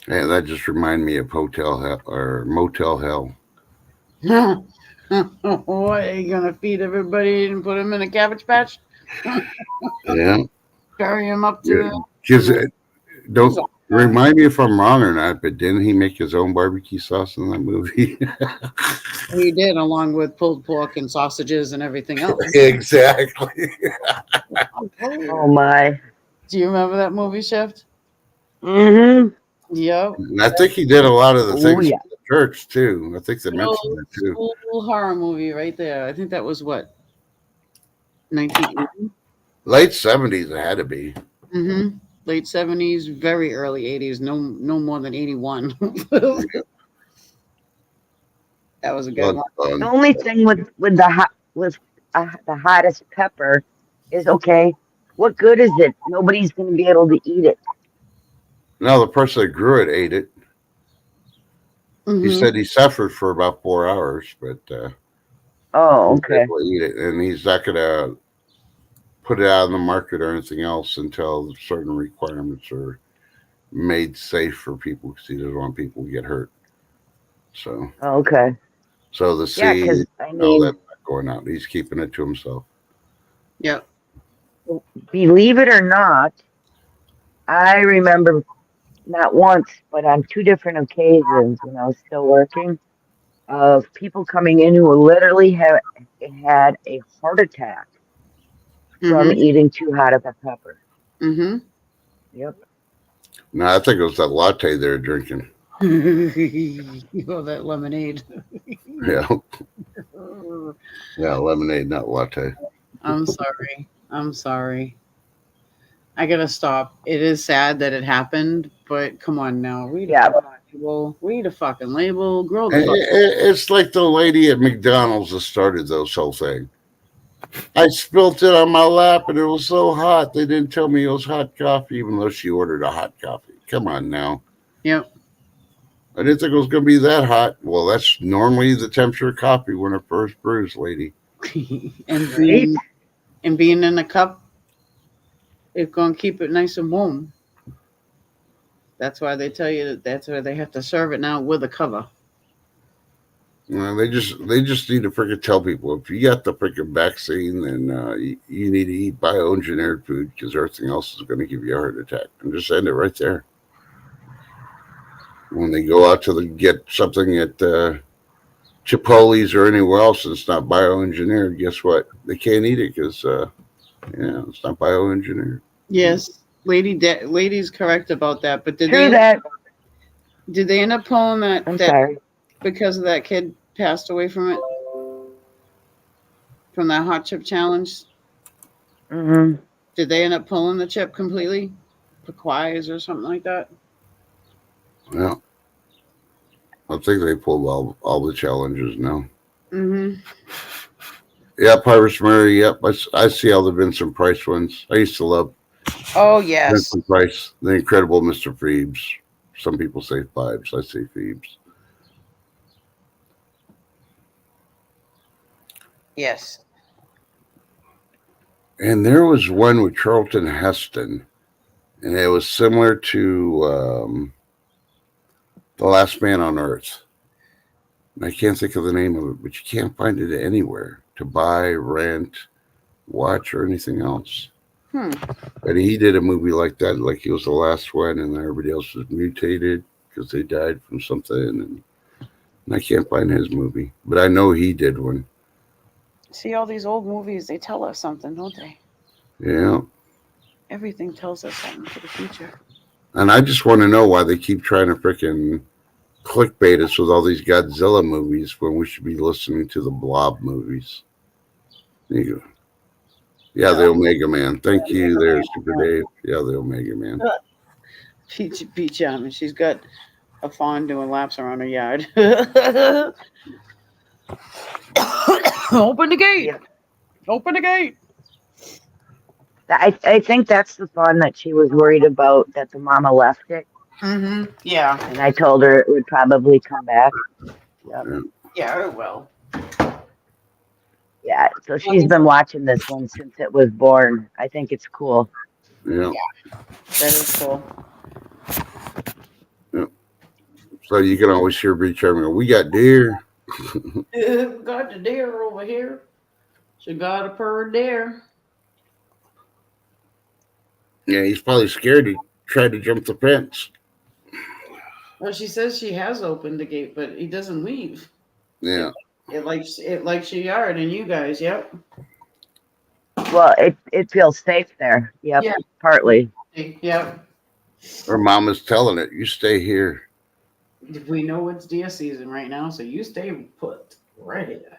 Yeah, that just reminded me of Hotel Hell or Motel Hell. What, are you going to feed everybody and put them in a Cabbage Patch? Yeah. Carry them up to don't remind me if I'm wrong or not, but didn't he make his own barbecue sauce in that movie? He did, along with pulled pork and sausages and everything else. Exactly. Oh, my. Do you remember that movie, Shift? Mm-hmm. Yep. And I think he did a lot of the Oh, things yeah. in the church too. I think they Good old mentioned that too. school horror movie right there. I think that was what 1980. Late 70s, it had to be. Mm-hmm. Late 70s, very early 80s. No more than 81. That was a good Well, one. The only thing with the hottest pepper is okay. What good is it? Nobody's going to be able to eat it. no, the person that grew it ate it. He Mm-hmm. said he suffered for about 4 hours, but Oh, he was okay. able to eat it, and he's not going to put it out on the market or anything else until certain requirements are made safe for people because he doesn't want people to get hurt. So, Okay. so the Yeah, seed, because I all mean, that's not going out. He's keeping it to himself. Yep. believe it or not, I remember not once, but on two different occasions when I was still working, of people coming in who literally had a heart attack from Mm-hmm. eating too hot of a pepper. Mm-hmm. Yep. No, I think it was that latte they're drinking. Oh, that lemonade. Yeah, yeah, lemonade, not latte. I'm sorry. I'm sorry. I gotta stop. It is sad that it happened, but come on now. Read a Yeah. fucking label. Read a fucking label. Grow the It- fuck. it- It's like the lady at McDonald's that started this whole thing. I spilt it on my lap and it was so hot. They didn't tell me it was hot coffee, even though she ordered a hot coffee. Come on now. Yep. I didn't think it was going to be that hot. Well, that's normally the temperature of coffee when it first brews, lady. and Right? being and being in a cup, it's gonna keep it nice and warm. That's why they tell you that's why they have to serve it now with a cover. They just need to freaking tell people if you got the freaking vaccine, then you need to eat bioengineered food because everything else is going to give you a heart attack. And just end it right there. When they go out to get something at Chipotle's or anywhere else and it's not bioengineered, guess what? They can't eat it because it's not bioengineered. Yes, lady's correct about that. But True that. did they end up pulling I'm that sorry. because of that kid passed away from it from that hot chip challenge? Hmm. Did they end up pulling the chip completely, Pequise or something like that? Yeah, I think they pulled all the challenges now. Mm-hmm. Yep, Iris Murray. Yep, I see all the Vincent Price ones. I used to love Oh yes. Vincent Price, the incredible Mr. Phoebes. Some people say Phoebes. I say Phoebes. Yes. And there was one with Charlton Heston, and it was similar to The Last Man on Earth. And I can't think of the name of it, but you can't find it anywhere to buy, rent, watch, or anything else. But he did a movie like that, like he was the last one, and everybody else was mutated because they died from something. And I can't find his movie, but I know he did one. See, all these old movies, they tell us something, don't they? Yeah. Everything tells us something for the future. And I just want to know why they keep trying to freaking clickbait us with all these Godzilla movies when we should be listening to the Blob movies. There you go. Yeah, the Omega Man. Thank you there, Super Dave. Yeah, the Omega Man. Peach and she's got a fawn doing laps around her yard. Open the gate. Yeah. Open the gate. I think that's the fun that she was worried about, that the mama left it. Mm-hmm. Yeah. And I told her it would probably come back. Yep. Yeah, it will. Yeah, so she's been watching this one since it was born. I think it's cool. Yeah. That is cool. Yeah. So you can always hear Beach Army. We got deer. Got the deer over here. She got a purr deer. Yeah, he's probably scared. He tried to jump the fence. Well, she says she has opened the gate, but he doesn't leave. Yeah. It likes your yard and you guys. Yep. Well, it feels safe there. Yep, Yeah. partly. Yep. Her mama's telling it, you stay here. We know it's deer season right now, so you stay put right here.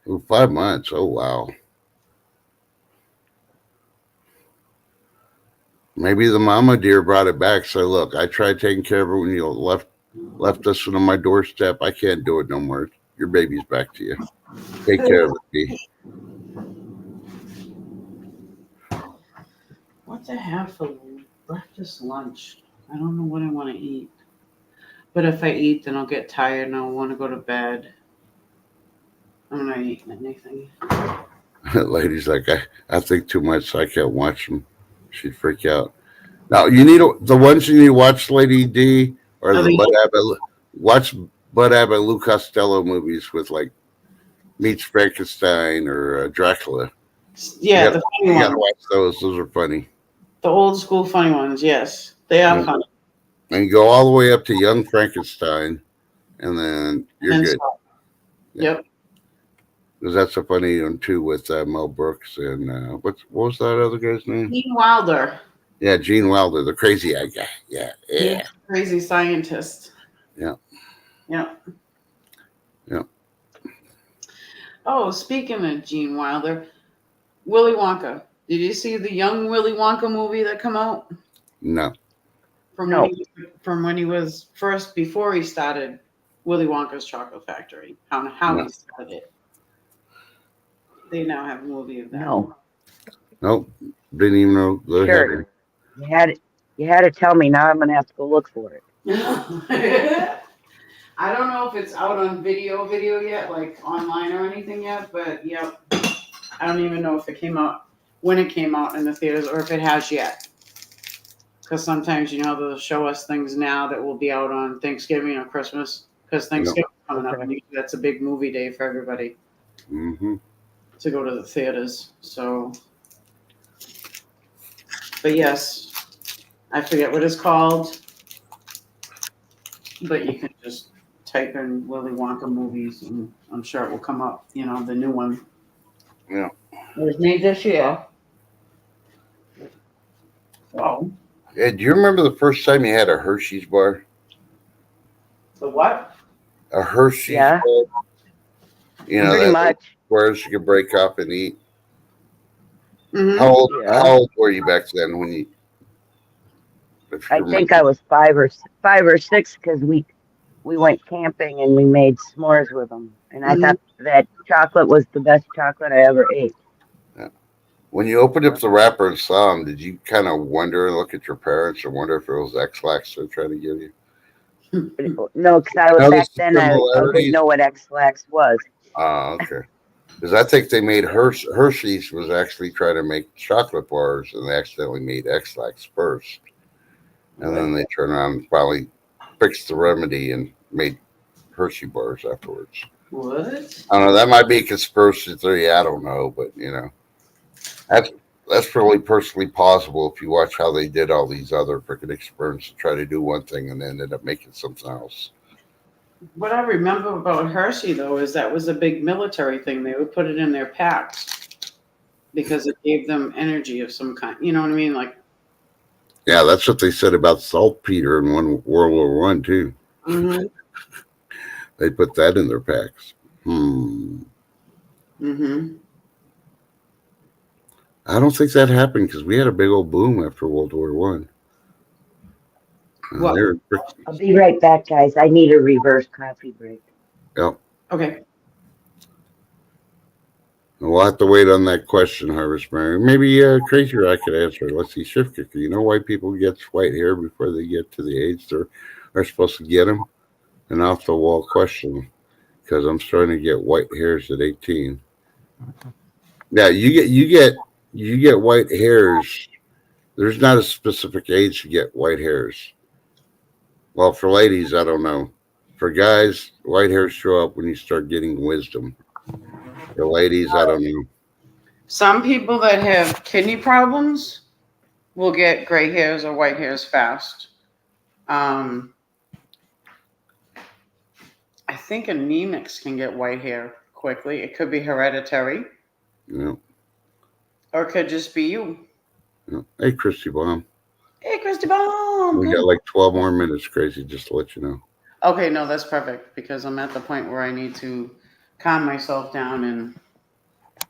Oh, 5 months. Oh, wow. Maybe the mama deer brought it back. So look, I tried taking care of her when you left us on my doorstep. I can't do it no more. Your baby's back to you. Take care of it, B. What to have for breakfast, lunch? I don't know what I want to eat. But if I eat, then I'll get tired and I'll want to go to bed. I'm not eating anything. Lady's like, I think too much, so I can't watch them. She'd freak out. Now you need the ones you need to watch, Lady D, or the Bud Abbott. Watch Bud Abbott, Lou Costello movies with like meets Frankenstein or Dracula. Yeah, the funny ones. You gotta watch those. Those are funny. The old school funny ones, yes, they are funny. And you go all the way up to Young Frankenstein, and then you're good. Yeah. Yep. Because that's a funny one too with Mel Brooks and what was that other guy's name? Gene Wilder. Yeah, Gene Wilder, the crazy eye guy. Yeah. Crazy scientist. Yeah. Oh, speaking of Gene Wilder, Willy Wonka. Did you see the young Willy Wonka movie that come out? No. From when he was first, before he started Willy Wonka's Chocolate Factory, how he started it. They now have a movie of that. No. Nope. Didn't even know. Sure. You had to tell me. Now I'm gonna have to go look for it. I don't know if it's out on video yet, like online or anything yet, but yep. I don't even know if it came out when it came out in the theaters or if it has yet. Because sometimes, they'll show us things now that will be out on Thanksgiving or Christmas. Because Thanksgiving's coming up, and that's a big movie day for everybody. Mm-hmm. To go to the theaters. So, but yes, I forget what it's called. But you can just type in Willy Wonka movies, and I'm sure it will come up. The new one. Yeah. It was made this year. Wow. Yeah, do you remember the first time you had a Hershey's bar? The what? A Hershey's bar? Pretty much. Bars you could break up and eat. Mm-hmm. How old were you back then when you? I think I was 5 or 6 because we went camping and we made s'mores with them, and I thought that chocolate was the best chocolate I ever ate. Yeah. When you opened up the wrapper and saw them, did you kind of wonder and look at your parents and wonder if it was X-Lax they're trying to give you? No, because I didn't know what X-Lax was. Oh, okay. Because I think they made Hershey's was actually trying to make chocolate bars, and they accidentally made X-Lax first. And then they turned around and probably fixed the remedy and made Hershey bars afterwards. What? I don't know. That might be a conspiracy theory. I don't know. But, that's really personally possible if you watch how they did all these other freaking experiments to try to do one thing and then ended up making something else. What I remember about Hershey, though, is that was a big military thing. They would put it in their packs because it gave them energy of some kind. You know what I mean? Like. Yeah, that's what they said about saltpeter in World War I, too. Mm-hmm. They put that in their packs. I don't think that happened because we had a big old boom after World War I. I'll be right back, guys. I need a reverse coffee break. Yep. Okay. We'll have to wait on that question, Harvest Mary. Maybe Crazy Rock could answer. Let's see, Shift Kicker. You know why people get white hair before they get to the age they're supposed to get them? An off-the-wall question, because I'm starting to get white hairs at 18. Yeah, you get white hairs. There's not a specific age to get white hairs. Well, for ladies, I don't know. For guys, white hairs show up when you start getting wisdom. For ladies, I don't know. Some people that have kidney problems will get gray hairs or white hairs fast. I think anemics can get white hair quickly. It could be hereditary. Yeah. Or it could just be you. Yeah. Hey, Christy Baum. Hey, Christy. Krusty Bomb. We got like 12 more minutes, Crazy, just to let you know. Okay, no, that's perfect because I'm at the point where I need to calm myself down and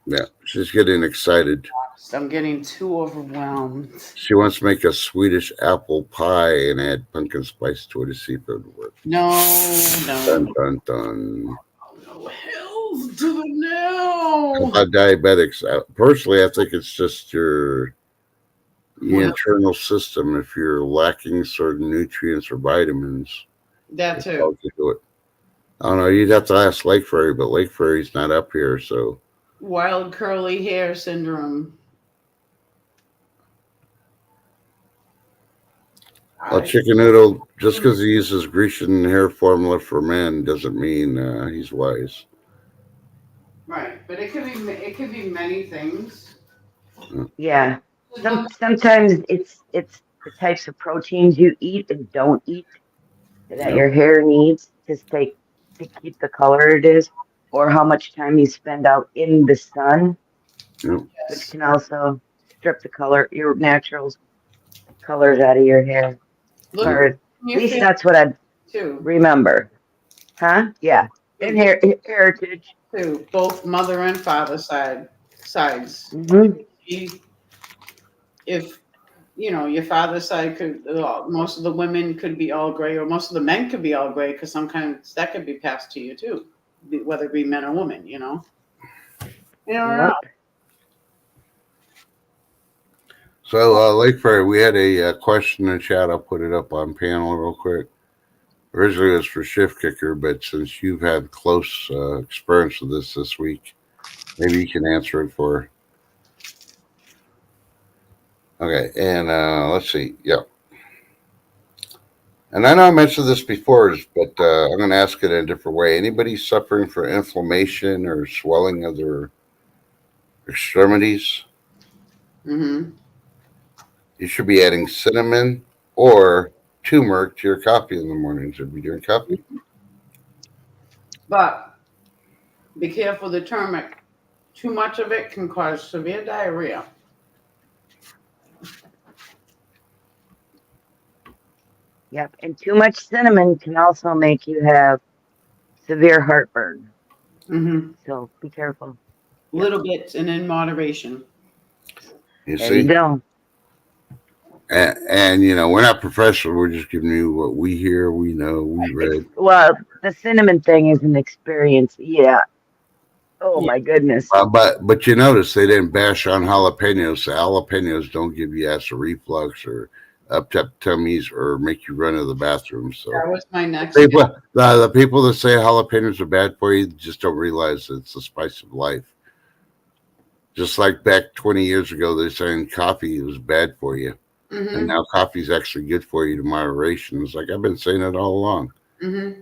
Yeah, she's getting excited. I'm getting too overwhelmed. She wants to make a Swedish apple pie and add pumpkin spice to it to see if it would work. No. Dun, dun, dun. No, hells to the no. About diabetics, personally, I think it's just your internal system. If you're lacking certain nutrients or vitamins, That it too. tells you to do it. I don't know. You'd have to ask Lake Fairy, but Lake Fairy's not up here, so. Wild curly hair syndrome. Chicken Noodle, just because he uses Grecian hair formula for men doesn't mean he's wise. Right, but it could be many things. Yeah. Sometimes it's the types of proteins you eat and don't eat that your hair needs to keep the color it is, or how much time you spend out in the sun, which can also strip the color, your natural colors out of your hair. Or at least that's what I remember. Huh? Yeah. And heritage. Too, both mother and father sides. Mm-hmm. If your father's side could, most of the women could be all gray, or most of the men could be all gray, because sometimes that could be passed to you too, whether it be men or women. Yep. So, Lake Fairy, we had a question in chat. I'll put it up on panel real quick. Originally, it was for Shift Kicker, but since you've had close experience with this week, maybe you can answer it for her. Okay, and let's see. Yeah. And I know I mentioned this before, but I'm going to ask it in a different way. Anybody suffering from inflammation or swelling of their extremities? Mm-hmm. You should be adding cinnamon or turmeric to your coffee in the mornings if you're doing coffee. But be careful the turmeric. Too much of it can cause severe diarrhea. Yep. And too much cinnamon can also make you have severe heartburn. Mm-hmm. So be careful. Little bits and in moderation. You There see? you go. And we're not professional. We're just giving you what we hear, we know, we read. Well, the cinnamon thing is an experience. Yeah. Oh my goodness. But you notice they didn't bash on jalapenos. So jalapenos don't give you acid reflux or upset tummies or make you run to the bathroom. So that was my next. The people that say jalapenos are bad for you just don't realize it's the spice of life. Just like back 20 years ago, they're saying coffee was bad for you. Mm-hmm. And now coffee is actually good for you to moderation. It's like I've been saying it all along. Mm-hmm.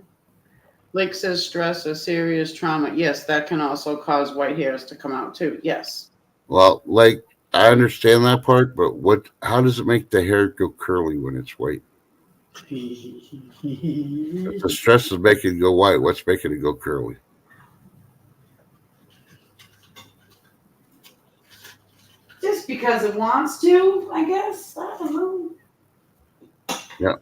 Lake says stress or serious trauma. Yes, that can also cause white hairs to come out too. Yes. Well, like I understand that part, but how does it make the hair go curly when it's white? If the stress is making it go white, what's making it go curly? Just because it wants to, I guess. I don't know. Yeah.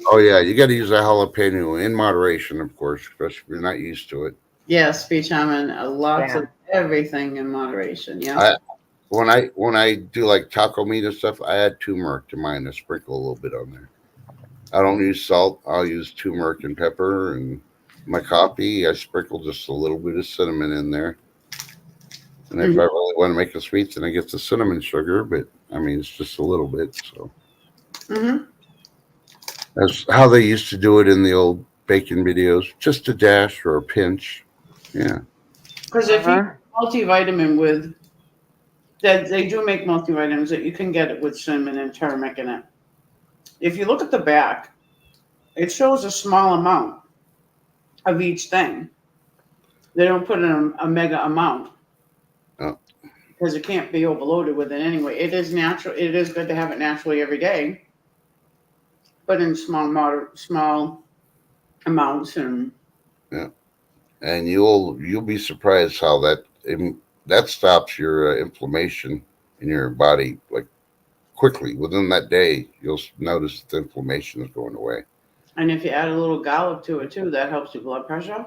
Oh, yeah. You got to use a jalapeno in moderation, of course, especially if you're not used to it. Yes, speech shaman. Lots of everything in moderation. Yeah. When I do like taco meat and stuff, I add turmeric to mine. I sprinkle a little bit on there. I don't use salt. I'll use turmeric and pepper. And my coffee, I sprinkle just a little bit of cinnamon in there. And if I really want to make it sweet, then I get the cinnamon sugar. But I mean, it's just a little bit. So that's how they used to do it in the old baking videos. Just a dash or a pinch. Yeah. Because if you multivitamin with that, they do make multivitamins that you can get it with cinnamon and turmeric in it. If you look at the back, it shows a small amount of each thing. They don't put in a mega amount because it can't be overloaded with it anyway. It is natural. It is good to have it naturally every day, but in small amounts. And and you'll be surprised how that stops your inflammation in your body like quickly. Within that day, you'll notice that the inflammation is going away. And if you add a little garlic to it too, that helps your blood pressure.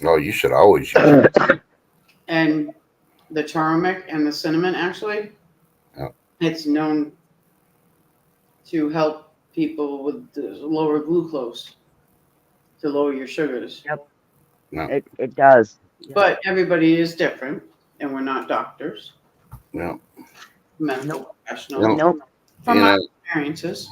Oh, you should always use it. And the turmeric and the cinnamon, actually, Yeah. it's known to help people with the lower glucose, to lower your sugars. Yep. No. It does. But everybody is different, and we're not doctors, No. medical professionals, No. Nope. from You my know, experiences.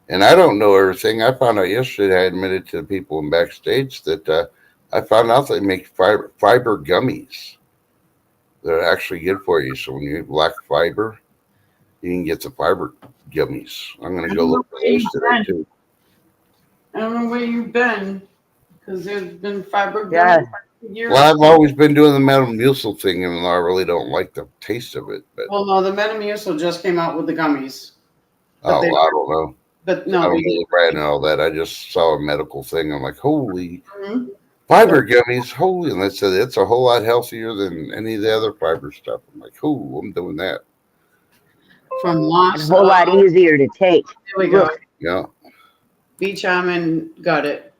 and I don't know everything. I found out yesterday. I admitted to the people in backstage that I found out they make fiber gummies. They're actually good for you. So when you lack fiber, you can get the fiber gummies. I'm going to go look for those today too. I don't know where you've been, because there's been fiber Yeah. gummies for years. Well, I've always been doing the Metamucil thing, and I really don't like the taste of it. But Well, no, the Metamucil just came out with the gummies. oh, they- I don't know. But I no, don't know the brand and all that. I just saw a medical thing. I'm like, holy Mhm. fiber gummies, holy! And they said it's a whole lot healthier than any of the other fiber stuff. I'm like, oh, I'm doing that. From And a Lost. whole lot easier to take. There we go. Look. Yeah. Beach Almond got it,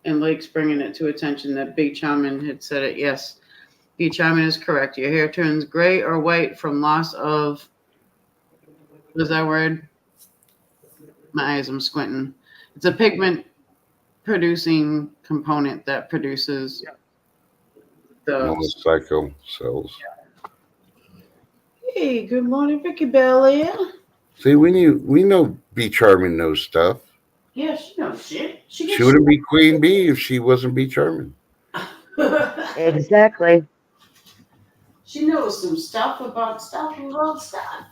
and Lake's bringing it to attention that Beach Almond had said it. Yes, Beach Almond is correct. Your hair turns gray or white from loss of, what is that word? My eyes, I'm squinting. It's a pigment producing component that produces the. Monocycle cells. Hey, good morning, Vicky Belly. See, we know Bee Charming knows stuff. Yeah, she knows shit. She wouldn't be Queen Bee if she wasn't Bee Charming. Exactly. She knows some stuff about stuff about stuff.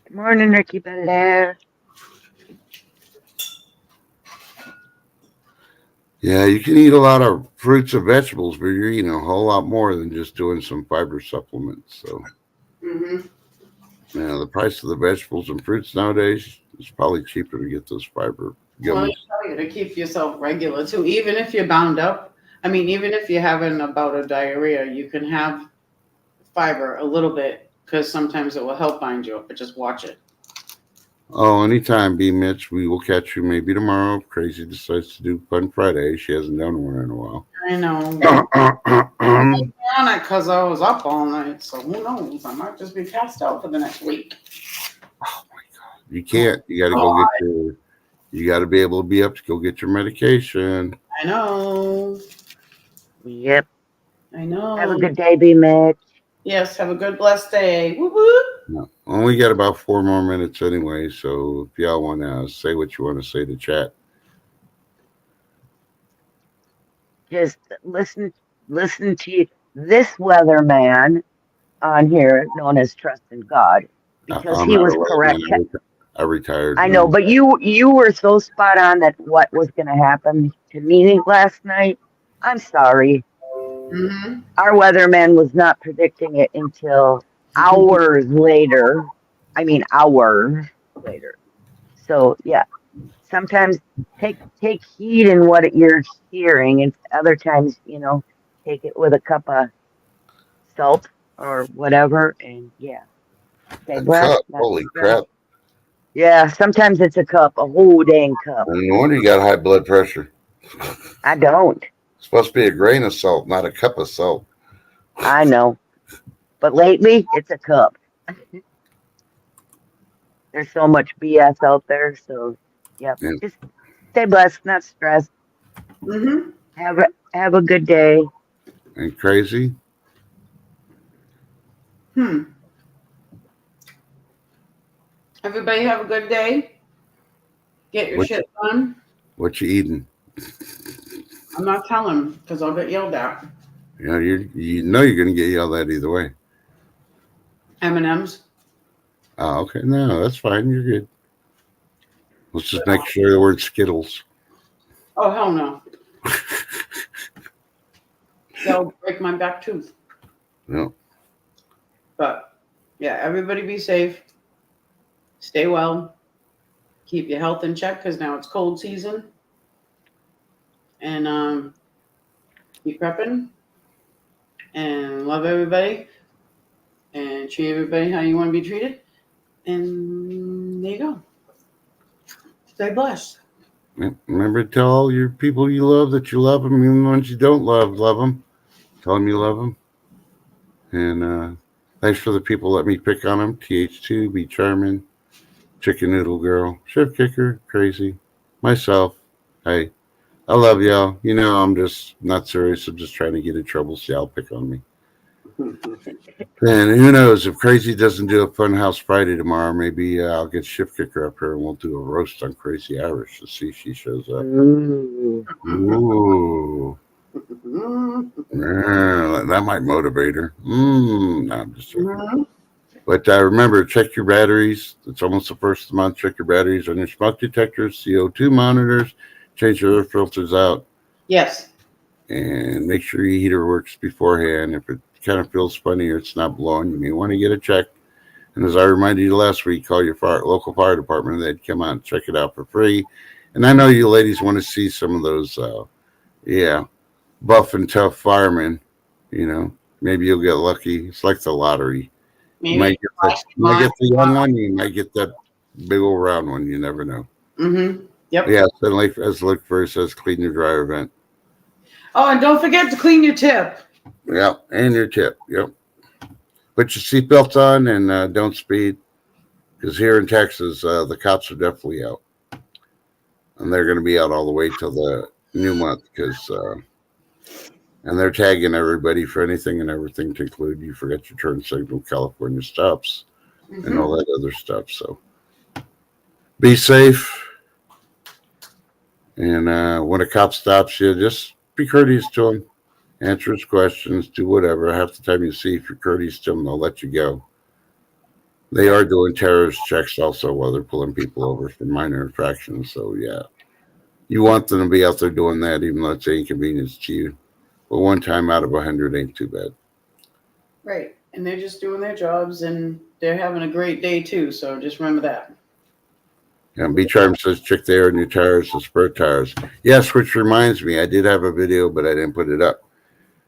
Good morning, Ricky Belair. Yeah, you can eat a lot of fruits and vegetables, but you're eating a whole lot more than just doing some fiber supplements. So, Mm-hmm. yeah, the price of the vegetables and fruits nowadays is probably cheaper to get those fiber Well, gummies. I tell you to keep yourself regular too. Even if you're bound up, I mean, even if you're having a bout of diarrhea, you can have fiber a little bit because sometimes it will help bind you up. But just watch it. Oh, anytime, B. Mitch. We will catch you maybe tomorrow if Crazy decides to do Fun Friday. She hasn't done one in a while. I know. Oh, On it because I was up all night, so who knows? I might just be passed out for the next week. my God. You can't. You got to go get your. You got to be able to be up to go get your medication. I know. Yep. I know. Have a good day, B. Mitch. Yes. Have a good blessed day. Woo woo. No, only got about 4 more minutes anyway. So if y'all want to say what you want to say to chat. Just listen to this weatherman on here known as Trust in God, because I'm he not was a correct. weatherman. I retired. I know, but you were so spot on that what was going to happen to me last night. I'm sorry. Mm-hmm. Our weatherman was not predicting it until hours later. I mean, hours later. So yeah, sometimes take heed in what you're hearing, and other times, take it with a cup of salt or whatever. And yeah, stay A blessed. cup. Holy crap. Yeah, sometimes it's a cup, a whole dang cup. No wonder you got high blood pressure. I don't. It's supposed to be a grain of salt, not a cup of salt. I know. But lately, it's a cup. There's so much BS out there. So, yeah. Just stay blessed, not stressed. Mm-hmm. Have a good day. Ain't crazy? Everybody have a good day. Get your shit done. What you eating? I'm not telling because I'll get yelled at. You know you're going to get yelled at either way. M&M's. Oh, okay. No, that's fine. You're good. Let's just make sure there weren't Skittles. Oh, hell no. They'll break my back tooth. No. But, yeah, everybody be safe. Stay well. Keep your health in check because now it's cold season. And keep prepping. And love everybody. And treat everybody how you want to be treated. And there you go. Stay blessed. Remember to tell all your people you love that you love them, even the ones you don't love them. Tell them you love them. And thanks for the people let me pick on them. TH2, Be Charming, Chicken Noodle Girl, Shift Kicker, Crazy, myself. Hey, I love y'all. You know, I'm just not serious. I'm just trying to get in trouble so y'all pick on me. And who knows, if Crazy doesn't do a Funhouse Friday tomorrow, maybe I'll get Shift Kicker up here and we'll do a roast on Crazy Irish to see if she shows up. Ooh. Ooh. Yeah, that might motivate her. No, I'm just joking. But remember, check your batteries. It's almost the first of the month. Check your batteries on your smoke detectors, CO2 monitors, change your air filters out, Yes. and make sure your heater works beforehand. If it kind of feels funny or it's not blowing, you may want to get it checked. And as I reminded you last week, call your local fire department. They'd come out and check it out for free. And I know you ladies want to see some of those, buff and tough firemen. You know, maybe you'll get lucky. It's like the lottery. Maybe. You might get the young one. You might get that big old round one. You never know. Mm-hmm. Yep. Yeah, so like as Luke first says, clean your dryer vent. Oh, and don't forget to clean your tip. Yeah, and your tip. Yep. Put your seatbelt on and don't speed, because here in Texas, the cops are definitely out, and they're going to be out all the way till the new month and they're tagging everybody for anything and everything to include you forget your turn signal, California stops, and all that other stuff. So be safe. And when a cop stops you, just be courteous to him. Answer his questions, do whatever. Half the time you see if you're courteous to them, they'll let you go. They are doing terrorist checks also while they're pulling people over for minor infractions. So, yeah, you want them to be out there doing that, even though it's an inconvenience to you. But one time out of 100 ain't too bad. Right. And they're just doing their jobs and they're having a great day too. So just remember that. And B Charm says, check the air in your tires, the spare tires. Yes, which reminds me, I did have a video, but I didn't put it up.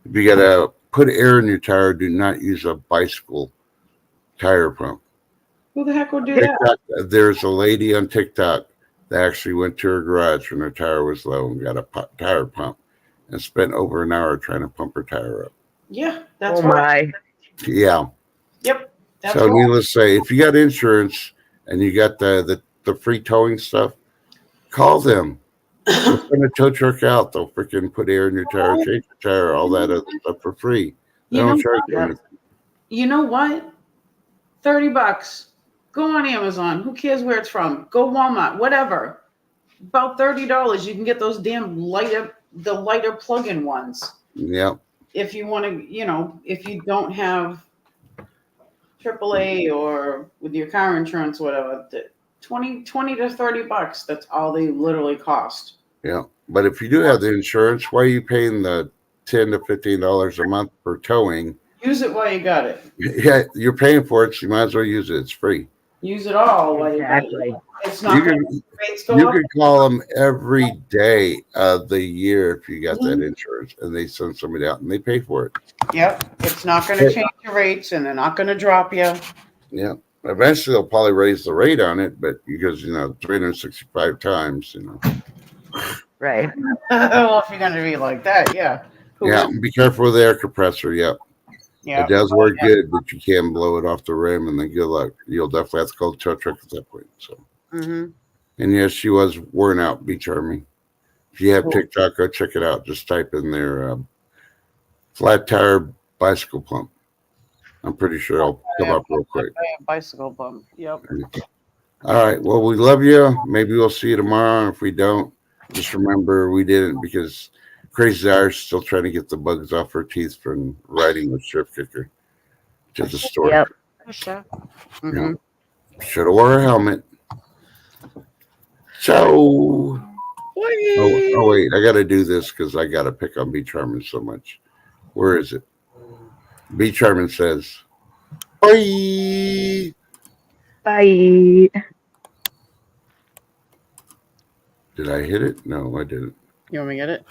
If you got to put air in your tire, do not use a bicycle tire pump. Who the heck would do that? There's a lady on TikTok that actually went to her garage when her tire was low and got a tire pump and spent over an hour trying to pump her tire up. Yeah, that's Oh my. Yeah. Yep. That's So needless to say, if you got insurance and you got the free towing stuff, call them. They'll send a tow truck out. They'll freaking put air in your tire, change your tire, all that other stuff for free. They don't charge you anything. You know what? $30. Go on Amazon. Who cares where it's from? Go Walmart, whatever. About $30. You can get those damn lighter plug-in ones. Yeah. If you want to, if you don't have AAA or with your car insurance, whatever, 20 to $30. That's all they literally cost. Yeah. But if you do have the insurance, why are you paying the $10 to $15 a month for towing? Use it while you got it. Yeah, you're paying for it, so you might as well use it. It's free. Use it all while you got it. It's not you can call them every day of the year if you got that insurance, and they send somebody out and they pay for it. Yep. It's not going to change your rates, and they're not going to drop you. Yeah. Eventually, they'll probably raise the rate on it, but because 365 times, Right. Well, if you're going to be like that, yeah. Be careful with the air compressor. Yep. Yeah. It does work good, but you can blow it off the rim, and then good luck. You'll definitely have to call the tow truck at that point. So. And yes, she was worn out. Be charming. If you have TikTok, go check it out. Just type in there flat tire bicycle pump. I'm pretty sure I'll come up real quick. Bicycle pump. Yep. All right. Well, we love you. Maybe we'll see you tomorrow. If we don't, just remember we didn't because Crazy Irish still trying to get the bugs off her teeth from riding with Shift Kicker to the store. Yep. Sure. Should have wore a helmet. So, oh wait, I got to do this because I got to pick on B Charmin so much. Where is it? B Charmin says, "Bye." Bye. Did I hit it? No, I didn't. You want me to get it?